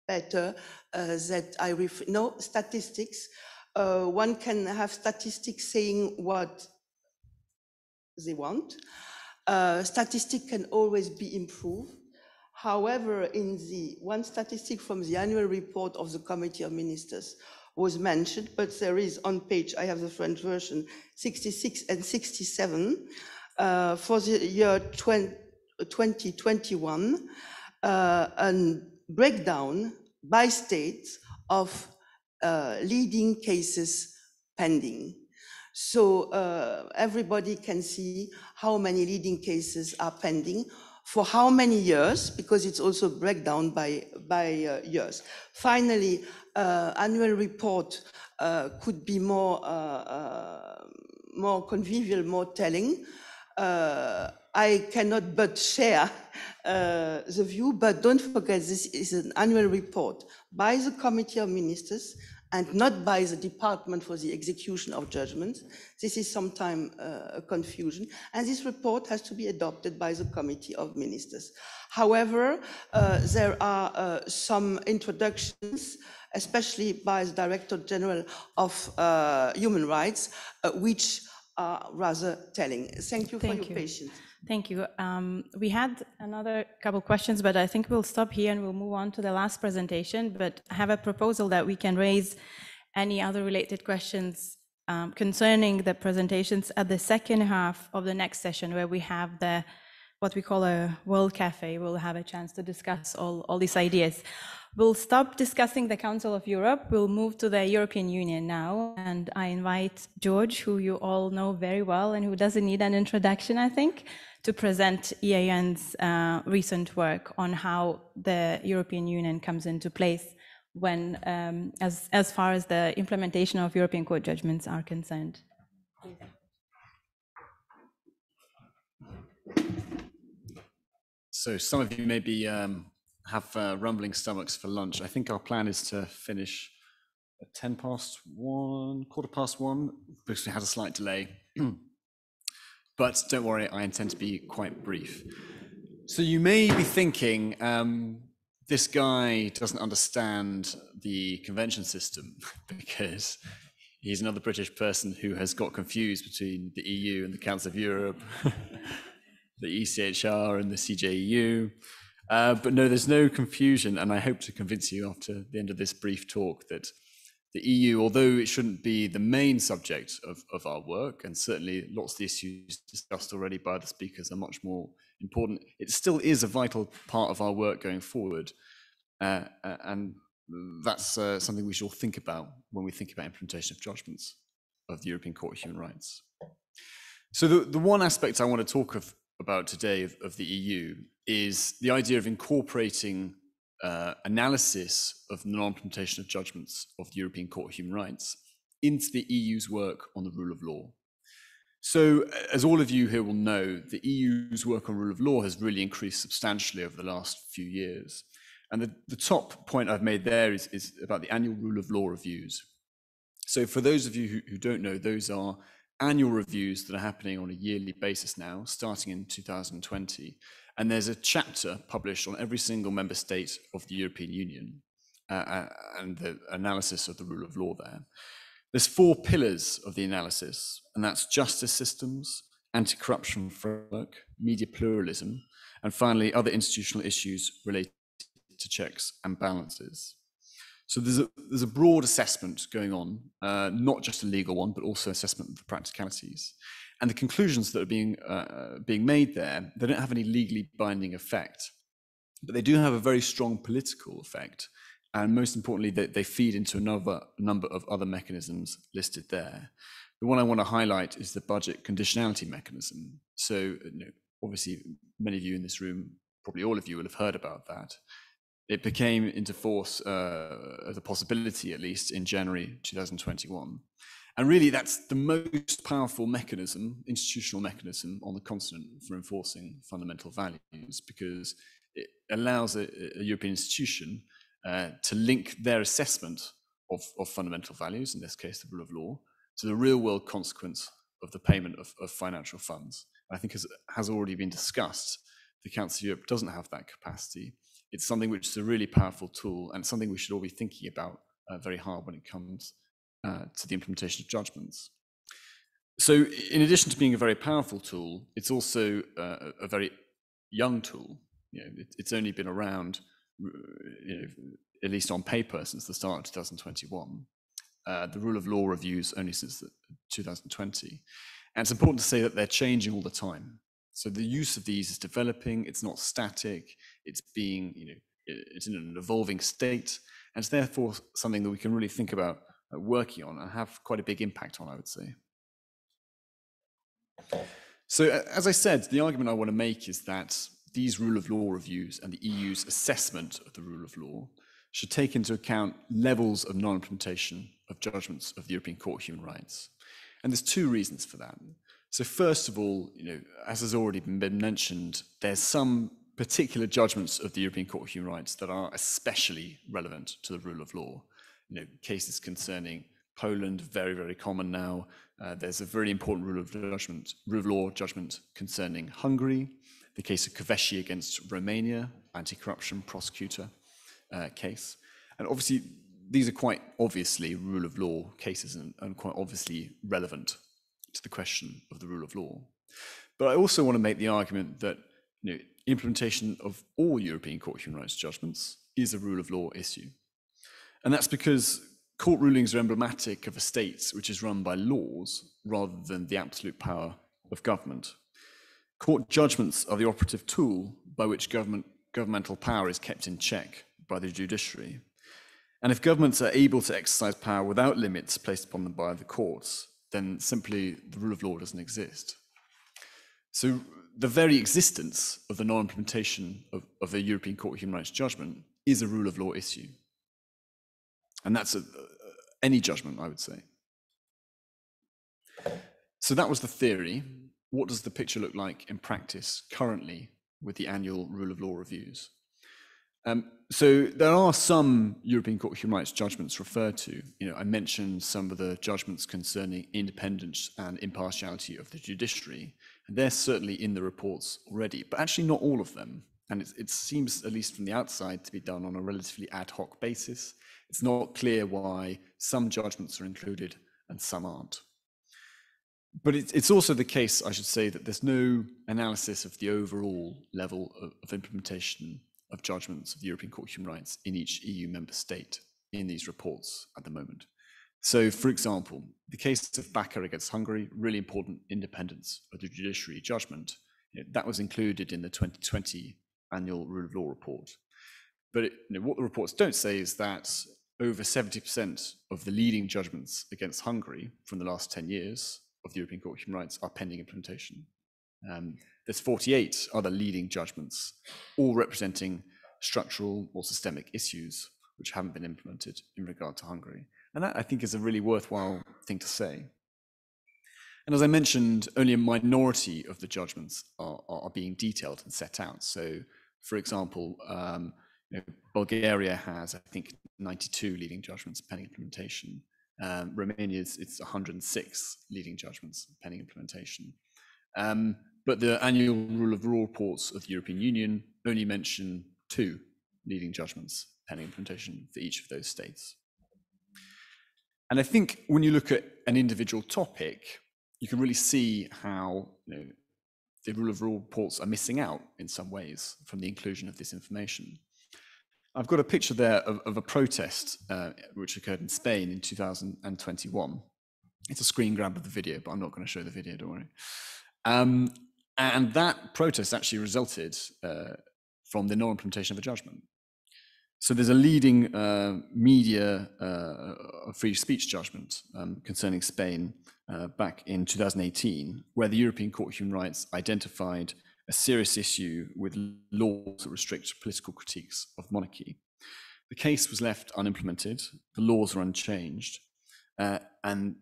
better that I no statistics. One can have statistics saying what they want. Statistics can always be improved. However, in the one statistic from the annual report of the Committee of Ministers was mentioned, but there is on page, I have the French version, 66 and 67, for the year 2021, a breakdown by states of leading cases pending. So everybody can see how many leading cases are pending, for how many years, because it's also breakdown by years. Finally, annual report could be more convivial, more telling. I cannot but share the view, but don't forget this is an annual report by the Committee of Ministers and not by the Department for the Execution of Judgments. This is sometimes a confusion, and this report has to be adopted by the Committee of Ministers. However, there are some introductions, especially by the Director General of Human Rights, which are rather telling. Thank you for your patience. Thank you. We had another couple questions, but I think we'll stop here and we'll move on to the last presentation. But I have a proposal that we can raise any other related questions concerning the presentations at the second half of the next session, where we have what we call a World Cafe. We'll have a chance to discuss all these ideas. We'll stop discussing the Council of Europe. We'll move to the European Union now. And I invite George, who you all know very well and who doesn't need an introduction, I think, to present EIN's recent work on how the European Union comes into place when, as far as the implementation of European Court judgments are concerned. Please. So some of you maybe have rumbling stomachs for lunch. I think our plan is to finish at 1:10, 1:15, because we had a slight delay. But don't worry, I intend to be quite brief. So you may be thinking, this guy doesn't understand the convention system because he's another British person who has got confused between the EU and the Council of Europe, the ECtHR and the CJEU. But no, there's no confusion, and I hope to convince you after the end of this brief talk that the EU, although it shouldn't be the main subject of our work, and certainly lots of the issues discussed already by the speakers are much more important, it still is a vital part of our work going forward. And that's something we should all think about when we think about implementation of judgments of the European Court of Human Rights. So the one aspect I want to talk about today of the EU is the idea of incorporating analysis of the non-implementation of judgments of the European Court of Human Rights into the EU's work on the rule of law. So, as all of you here will know, the EU's work on rule of law has really increased substantially over the last few years. And the top point I've made there is about the annual rule of law reviews. So for those of you who don't know, those are annual reviews that are happening on a yearly basis now, starting in 2020. And there's a chapter published on every single member state of the European Union and the analysis of the rule of law there. There's 4 pillars of the analysis, and that's justice systems, anti-corruption framework, media pluralism, and finally other institutional issues related to checks and balances. So there's a broad assessment going on, not just a legal one, but also assessment of the practicalities. And the conclusions that are being made there, they don't have any legally binding effect, but they do have a very strong political effect. And most importantly, they feed into another number of other mechanisms listed there. The one I want to highlight is the budget conditionality mechanism. So obviously, many of you in this room, probably all of you will have heard about that. It became into force as a possibility, at least, in January 2021. And really, that's the most powerful mechanism, institutional mechanism on the continent for enforcing fundamental values, because it allows a European institution to link their assessment of fundamental values, in this case, the rule of law, to the real world consequence of the payment of financial funds. I think, as has already been discussed, the Council of Europe doesn't have that capacity. It's something which is a really powerful tool and something we should all be thinking about very hard when it comes to the implementation of judgments. So in addition to being a very powerful tool, it's also a very young tool. It's only been around, at least on paper, since the start of 2021. The rule of law reviews only since 2020. And it's important to say that they're changing all the time. So the use of these is developing, it's not static, it's being, it's in an evolving state, and it's therefore something that we can really think about working on and have quite a big impact on, I would say. So as I said, the argument I want to make is that these rule of law reviews and the EU's assessment of the rule of law should take into account levels of non-implementation of judgments of the European Court of Human Rights. And there's 2 reasons for that. So first of all, as has already been mentioned, there's some particular judgments of the European Court of Human Rights that are especially relevant to the rule of law. Cases concerning Poland, very, very common now. There's a very important rule of law judgment concerning Hungary, the case of Kövesi against Romania, anti-corruption prosecutor case. And obviously, these are quite obviously rule of law cases and quite obviously relevant to the question of the rule of law. But I also want to make the argument that implementation of all European Court of Human Rights judgments is a rule of law issue. And that's because court rulings are emblematic of a state which is run by laws rather than the absolute power of government. Court judgments are the operative tool by which governmental power is kept in check by the judiciary. And if governments are able to exercise power without limits placed upon them by the courts, then simply the rule of law doesn't exist. So the very existence of the non-implementation of the European Court of Human Rights judgment is a rule of law issue. And that's any judgment, I would say. So that was the theory. What does the picture look like in practice currently with the annual rule of law reviews? So there are some European Court of Human Rights judgments referred to. I mentioned some of the judgments concerning independence and impartiality of the judiciary, and they're certainly in the reports already, but actually not all of them. And it seems, at least from the outside, to be done on a relatively ad hoc basis. It's not clear why some judgments are included and some aren't. But it's also the case, I should say, that there's no analysis of the overall level of implementation of judgments of the European Court of Human Rights in each EU member state in these reports at the moment. So, for example, the case of Bakker against Hungary, really important independence of the judiciary judgment, that was included in the 2020 annual rule of law report. But what the reports don't say is that over 70% of the leading judgments against Hungary from the last 10 years of the European Court of Human Rights are pending implementation. There's 48 other leading judgments, all representing structural or systemic issues which haven't been implemented in regard to Hungary. And that, I think, is a really worthwhile thing to say. And as I mentioned, only a minority of the judgments are being detailed and set out. So, for example, Bulgaria has, I think, 92 leading judgments pending implementation. Romania, it's 106 leading judgments pending implementation. But the annual rule of law reports of the European Union only mention 2 leading judgments pending implementation for each of those states. And I think when you look at an individual topic, you can really see how the rule of law reports are missing out in some ways from the inclusion of this information. I've got a picture there of a protest which occurred in Spain in 2021. It's a screen grab of the video, but I'm not going to show the video, don't worry. And that protest actually resulted from the non-implementation of a judgment. So there's a leading media free speech judgment concerning Spain back in 2018, where the European Court of Human Rights identified a serious issue with laws that restrict political critiques of monarchy. The case was left unimplemented, the laws are unchanged, and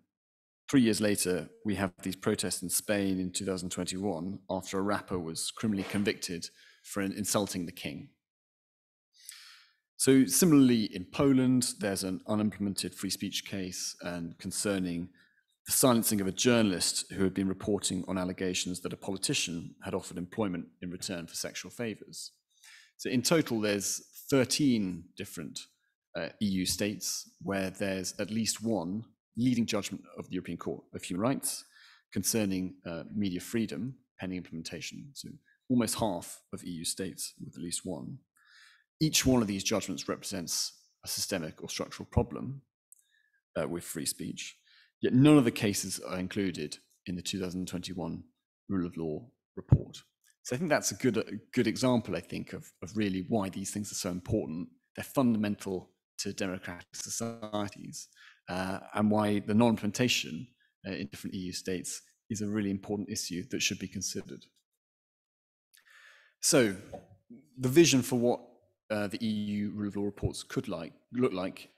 3 years later, we have these protests in Spain in 2021 after a rapper was criminally convicted for insulting the king. So similarly, in Poland, there's an unimplemented free speech case concerning the silencing of a journalist who had been reporting on allegations that a politician had offered employment in return for sexual favors. So in total, there's 13 different EU states where there's at least one leading judgment of the European Court of Human Rights concerning media freedom pending implementation. So almost half of EU states with at least one. Each one of these judgments represents a systemic or structural problem with free speech, yet none of the cases are included in the 2021 Rule of Law report. So I think that's a good example, I think, of really why these things are so important. They're fundamental to democratic societies, and why the non-implementation in different EU states is a really important issue that should be considered. So the vision for what the EU Rule of Law reports could look like,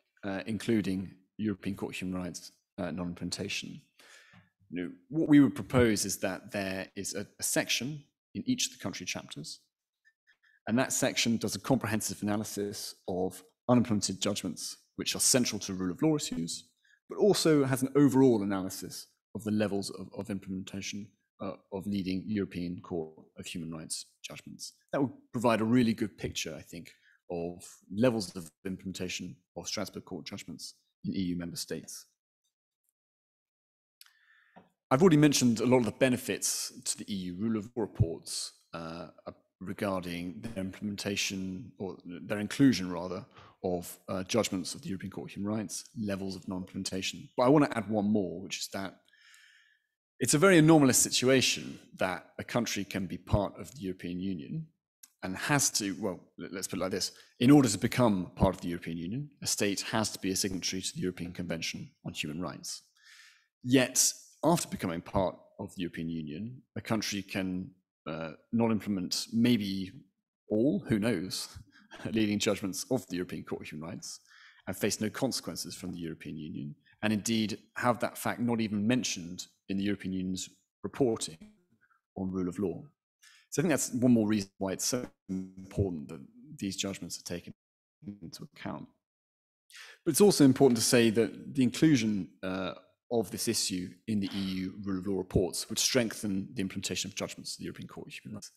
including European Court of Human Rights non-implementation. What we would propose is that there is a section in each of the country chapters, and that section does a comprehensive analysis of unimplemented judgments which are central to rule of law issues, but also has an overall analysis of the levels of implementation of leading European Court of Human Rights judgments. That would provide a really good picture, I think, of levels of implementation of Strasbourg Court judgments in EU member states. I've already mentioned a lot of the benefits to the EU Rule of Law reports regarding their implementation, or their inclusion rather, of judgments of the European Court of Human Rights, levels of non-implementation. But I want to add one more, which is that it's a very anomalous situation that a country can be part of the European Union and has to, well, let's put it like this, in order to become part of the European Union, a state has to be a signatory to the European Convention on Human Rights. Yet, after becoming part of the European Union, a country can not implement maybe all, who knows, leading judgments of the European Court of Human Rights and face no consequences from the European Union, and indeed have that fact not even mentioned in the European Union's reporting on rule of law. So I think that's one more reason why it's so important that these judgments are taken into account. But it's also important to say that the inclusion of this issue in the EU rule of law reports would strengthen the implementation of judgments of the European Court of Human Rights.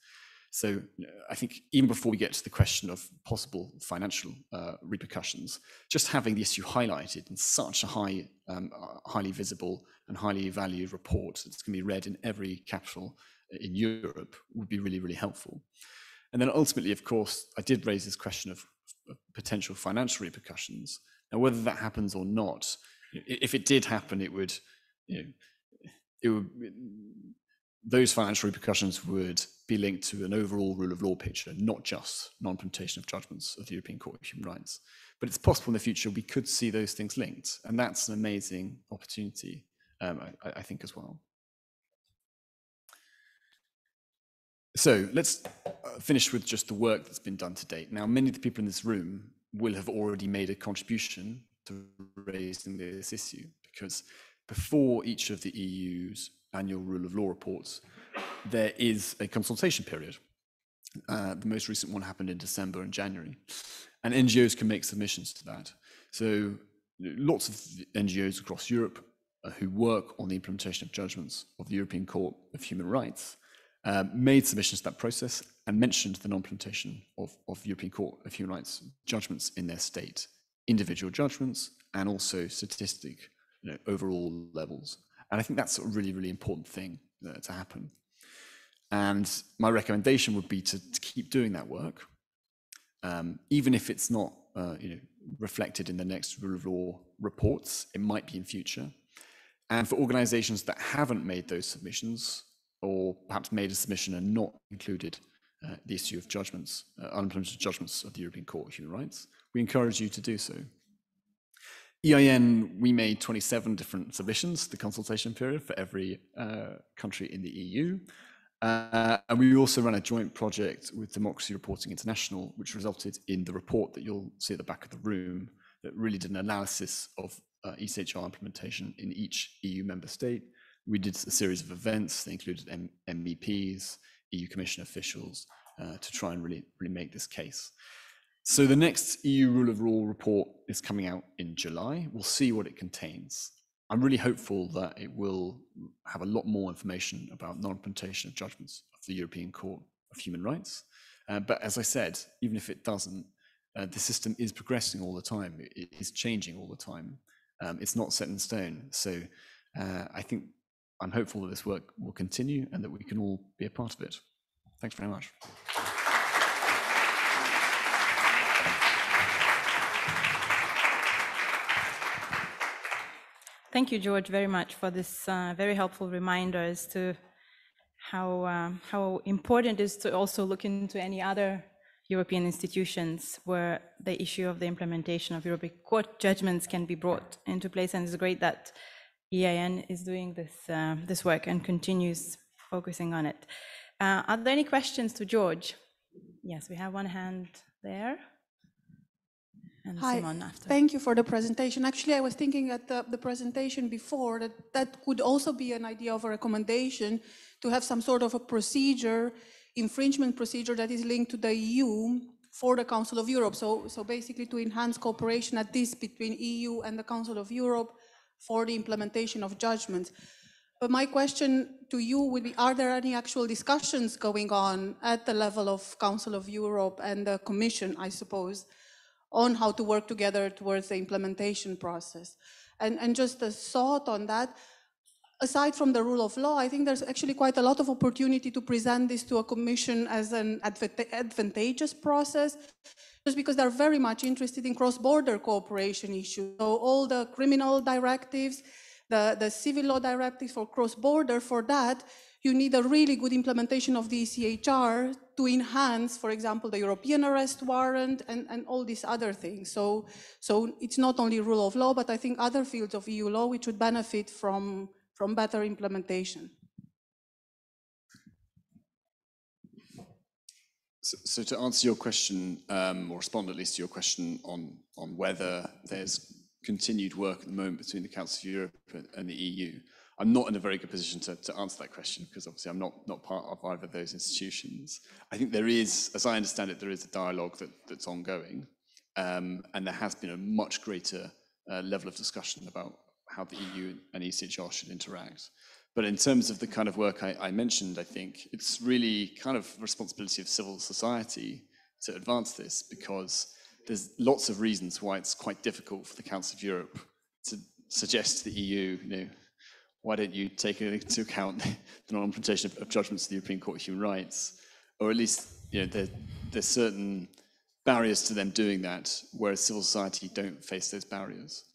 So I think even before we get to the question of possible financial repercussions, just having the issue highlighted in such a highly visible and highly valued report that's going to be read in every capital in Europe would be really, really helpful. And then ultimately, of course, I did raise this question of potential financial repercussions. Now, whether that happens or not, if it did happen, it would, those financial repercussions would be linked to an overall rule of law picture, not just non-implementation of judgments of the European Court of Human Rights. But it's possible in the future we could see those things linked, and that's an amazing opportunity, I think, as well. So let's finish with just the work that's been done to date. Now, many of the people in this room will have already made a contribution to raising this issue, because before each of the EU's annual rule of law reports, there is a consultation period. The most recent one happened in December and January. And NGOs can make submissions to that. So lots of NGOs across Europe who work on the implementation of judgments of the European Court of Human Rights made submissions to that process and mentioned the non-implementation of European Court of Human Rights judgments in their state, individual judgments, and also statistic, overall levels. And I think that's a really, really important thing to happen. And my recommendation would be to keep doing that work, even if it's not reflected in the next rule of law reports. It might be in future. And for organizations that haven't made those submissions, or perhaps made a submission and not included the issue of judgments, unimplemented judgments of the European Court of Human Rights, we encourage you to do so. EIN, we made 27 different submissions, the consultation period for every country in the EU. And we also ran a joint project with Democracy Reporting International, which resulted in the report that you'll see at the back of the room that really did an analysis of ECtHR implementation in each EU member state. We did a series of events that included MEPs, EU Commission officials, to try and really make this case. So the next EU Rule of Law report is coming out in July. We'll see what it contains. I'm really hopeful that it will have a lot more information about non-implementation of judgments of the European Court of Human Rights. But as I said, even if it doesn't, the system is progressing all the time. It is changing all the time. It's not set in stone. So I'm hopeful that this work will continue and that we can all be a part of it. Thanks very much. Thank you, George, very much for this very helpful reminder as to how important it is to also look into any other European institutions where the issue of the implementation of European Court judgments can be brought into place. And it's great that EIN is doing this work and continues focusing on it. Are there any questions to George? Yes, we have one hand there. And Hi, Simon after. Thank you for the presentation. Actually, I was thinking at the presentation before that could also be an idea of a recommendation to have some sort of a procedure, infringement procedure that is linked to the EU for the Council of Europe. So basically to enhance cooperation at this between EU and the Council of Europe for the implementation of judgments. But my question to you would be, are there any actual discussions going on at the level of Council of Europe and the Commission, I suppose, on how to work together towards the implementation process? And just a thought on that, aside from the rule of law, I think there's actually quite a lot of opportunity to present this to a commission as an advantageous process, just because they're very much interested in cross-border cooperation issues. So all the criminal directives, the civil law directives for cross-border, for that, you need a really good implementation of the ECtHR to enhance, for example, the European arrest warrant and all these other things. So it's not only rule of law, but I think other fields of EU law which would benefit from better implementation. So to answer your question, or respond at least to your question on whether there's continued work at the moment between the Council of Europe and the EU, I'm not in a very good position to answer that question, because obviously I'm not part of either of those institutions. I think there is, as I understand it, there is a dialogue that's ongoing, and there has been a much greater level of discussion about how the EU and ECtHR should interact. But in terms of the kind of work I mentioned, I think it's really kind of responsibility of civil society to advance this, because there's lots of reasons why it's quite difficult for the Council of Europe to suggest to the EU, why don't you take into account the non-implementation of judgments of the European Court of Human Rights? Or at least, there's certain barriers to them doing that, whereas civil society don't face those barriers.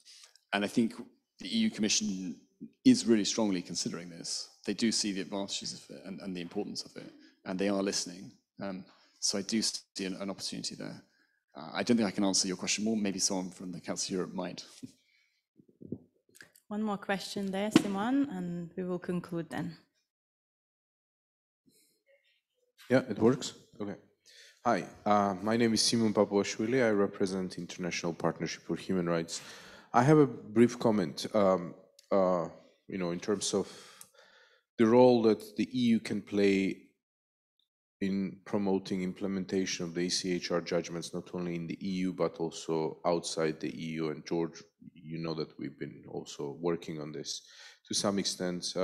And I think the EU Commission is really strongly considering this. They do see the advantages of it and the importance of it, and they are listening. So I do see an opportunity there. I don't think I can answer your question more. Maybe someone from the Council of Europe might. One more question there, Simon, and we will conclude then. Yeah, it works? Okay. Hi, my name is Simon Papuashvili. I represent International Partnership for Human Rights. I have a brief comment, in terms of the role that the EU can play in promoting implementation of the ECtHR judgments, not only in the EU, but also outside the EU. And George, you know that we've been also working on this to some extent.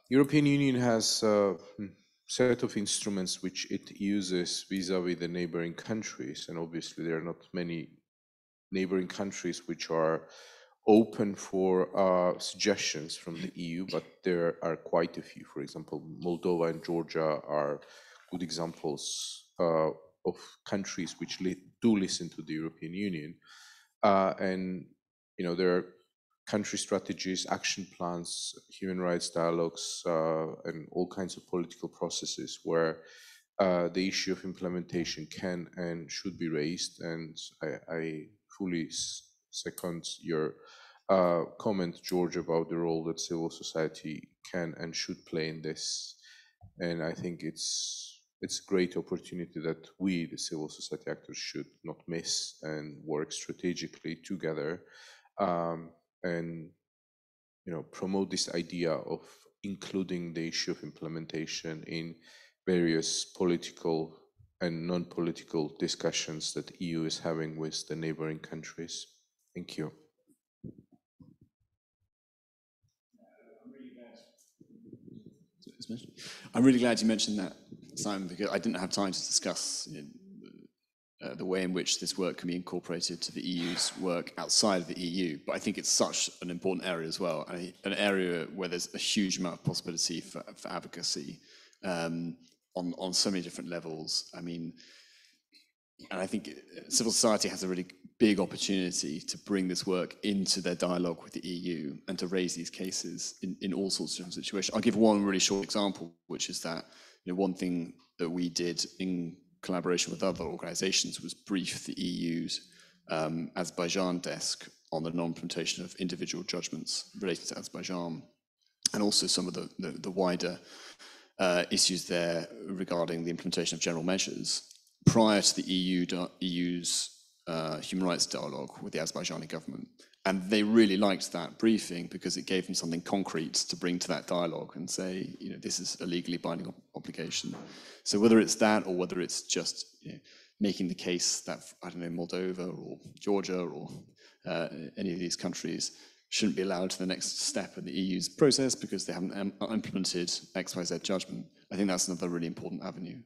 European Union has a set of instruments which it uses vis-a-vis the neighboring countries. And obviously there are not many neighboring countries which are open for suggestions from the EU, but there are quite a few. For example, Moldova and Georgia are good examples of countries which do listen to the European Union. And you know, there are country strategies, action plans, human rights dialogues, and all kinds of political processes where the issue of implementation can and should be raised. And I fully second your comment, George, about the role that civil society can and should play in this. And I think it's a great opportunity that we, the civil society actors, should not miss and work strategically together, and promote this idea of including the issue of implementation in various political and non-political discussions that the EU is having with the neighboring countries. Thank you. I'm really glad you mentioned that, Simon, because I didn't have time to discuss the way in which this work can be incorporated to the EU's work outside of the EU. But I think it's such an important area as well, and an area where there's a huge amount of possibility for advocacy on so many different levels. I mean, and I think civil society has a really big opportunity to bring this work into their dialogue with the EU and to raise these cases in all sorts of different situations. I'll give one really short example, which is that one thing that we did in collaboration with other organizations was brief the EU's Azerbaijan desk on the non-implementation of individual judgments related to Azerbaijan, and also some of the wider issues there regarding the implementation of general measures prior to the EU's human rights dialogue with the Azerbaijani government. And they really liked that briefing because it gave them something concrete to bring to that dialogue and say, this is a legally binding obligation. So whether it's that or whether it's just making the case that, I don't know, Moldova or Georgia or any of these countries shouldn't be allowed to the next step in the EU's process because they haven't implemented XYZ judgment, I think that's another really important avenue.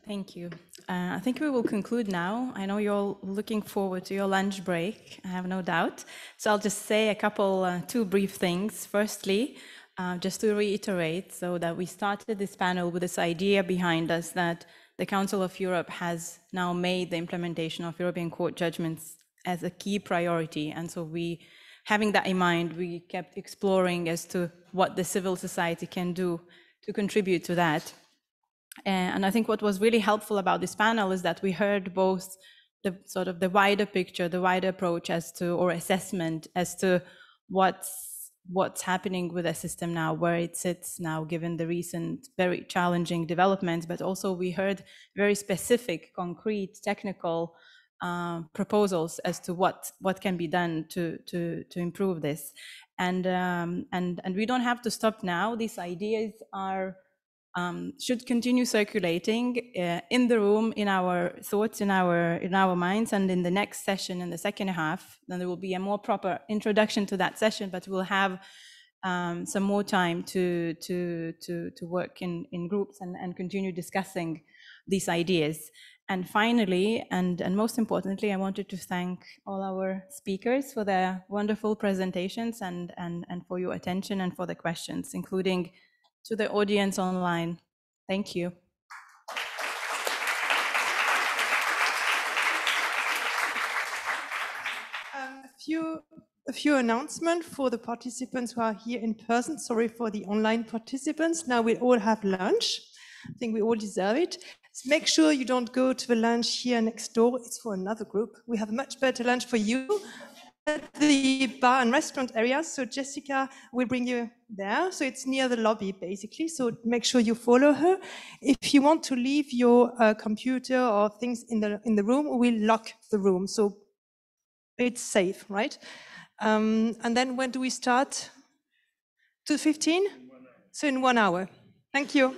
Thank you. I think we will conclude now. I know you're all looking forward to your lunch break, I have no doubt. So I'll just say a couple, two brief things. Firstly, just to reiterate, so that we started this panel with this idea behind us that the Council of Europe has now made the implementation of European Court judgments as a key priority. And so having that in mind, we kept exploring as to what the civil society can do to contribute to that. And I think what was really helpful about this panel is that we heard both the sort of the wider picture, the wider approach as to, or assessment as to what's happening with the system now, where it sits now, given the recent very challenging developments, but also we heard very specific, concrete, technical proposals as to what can be done to improve this. And we don't have to stop now. These ideas should continue circulating in the room, in our thoughts, in our minds, and in the next session, in the second half, then there will be a more proper introduction to that session, but we'll have some more time to work in groups and continue discussing these ideas. And finally, and most importantly, I wanted to thank all our speakers for their wonderful presentations and for your attention and for the questions, including to the audience online. Thank you. A few announcements for the participants who are here in person. Sorry for the online participants. Now we all have lunch. I think we all deserve it. So make sure you don't go to the lunch here next door. It's for another group. We have a much better lunch for you at the bar and restaurant area. So Jessica will bring you there. So it's near the lobby, basically. So make sure you follow her. If you want to leave your computer or things in the room, we'll lock the room. So it's safe, right? And then when do we start? 2:15? So in 1 hour. Thank you. Thank you.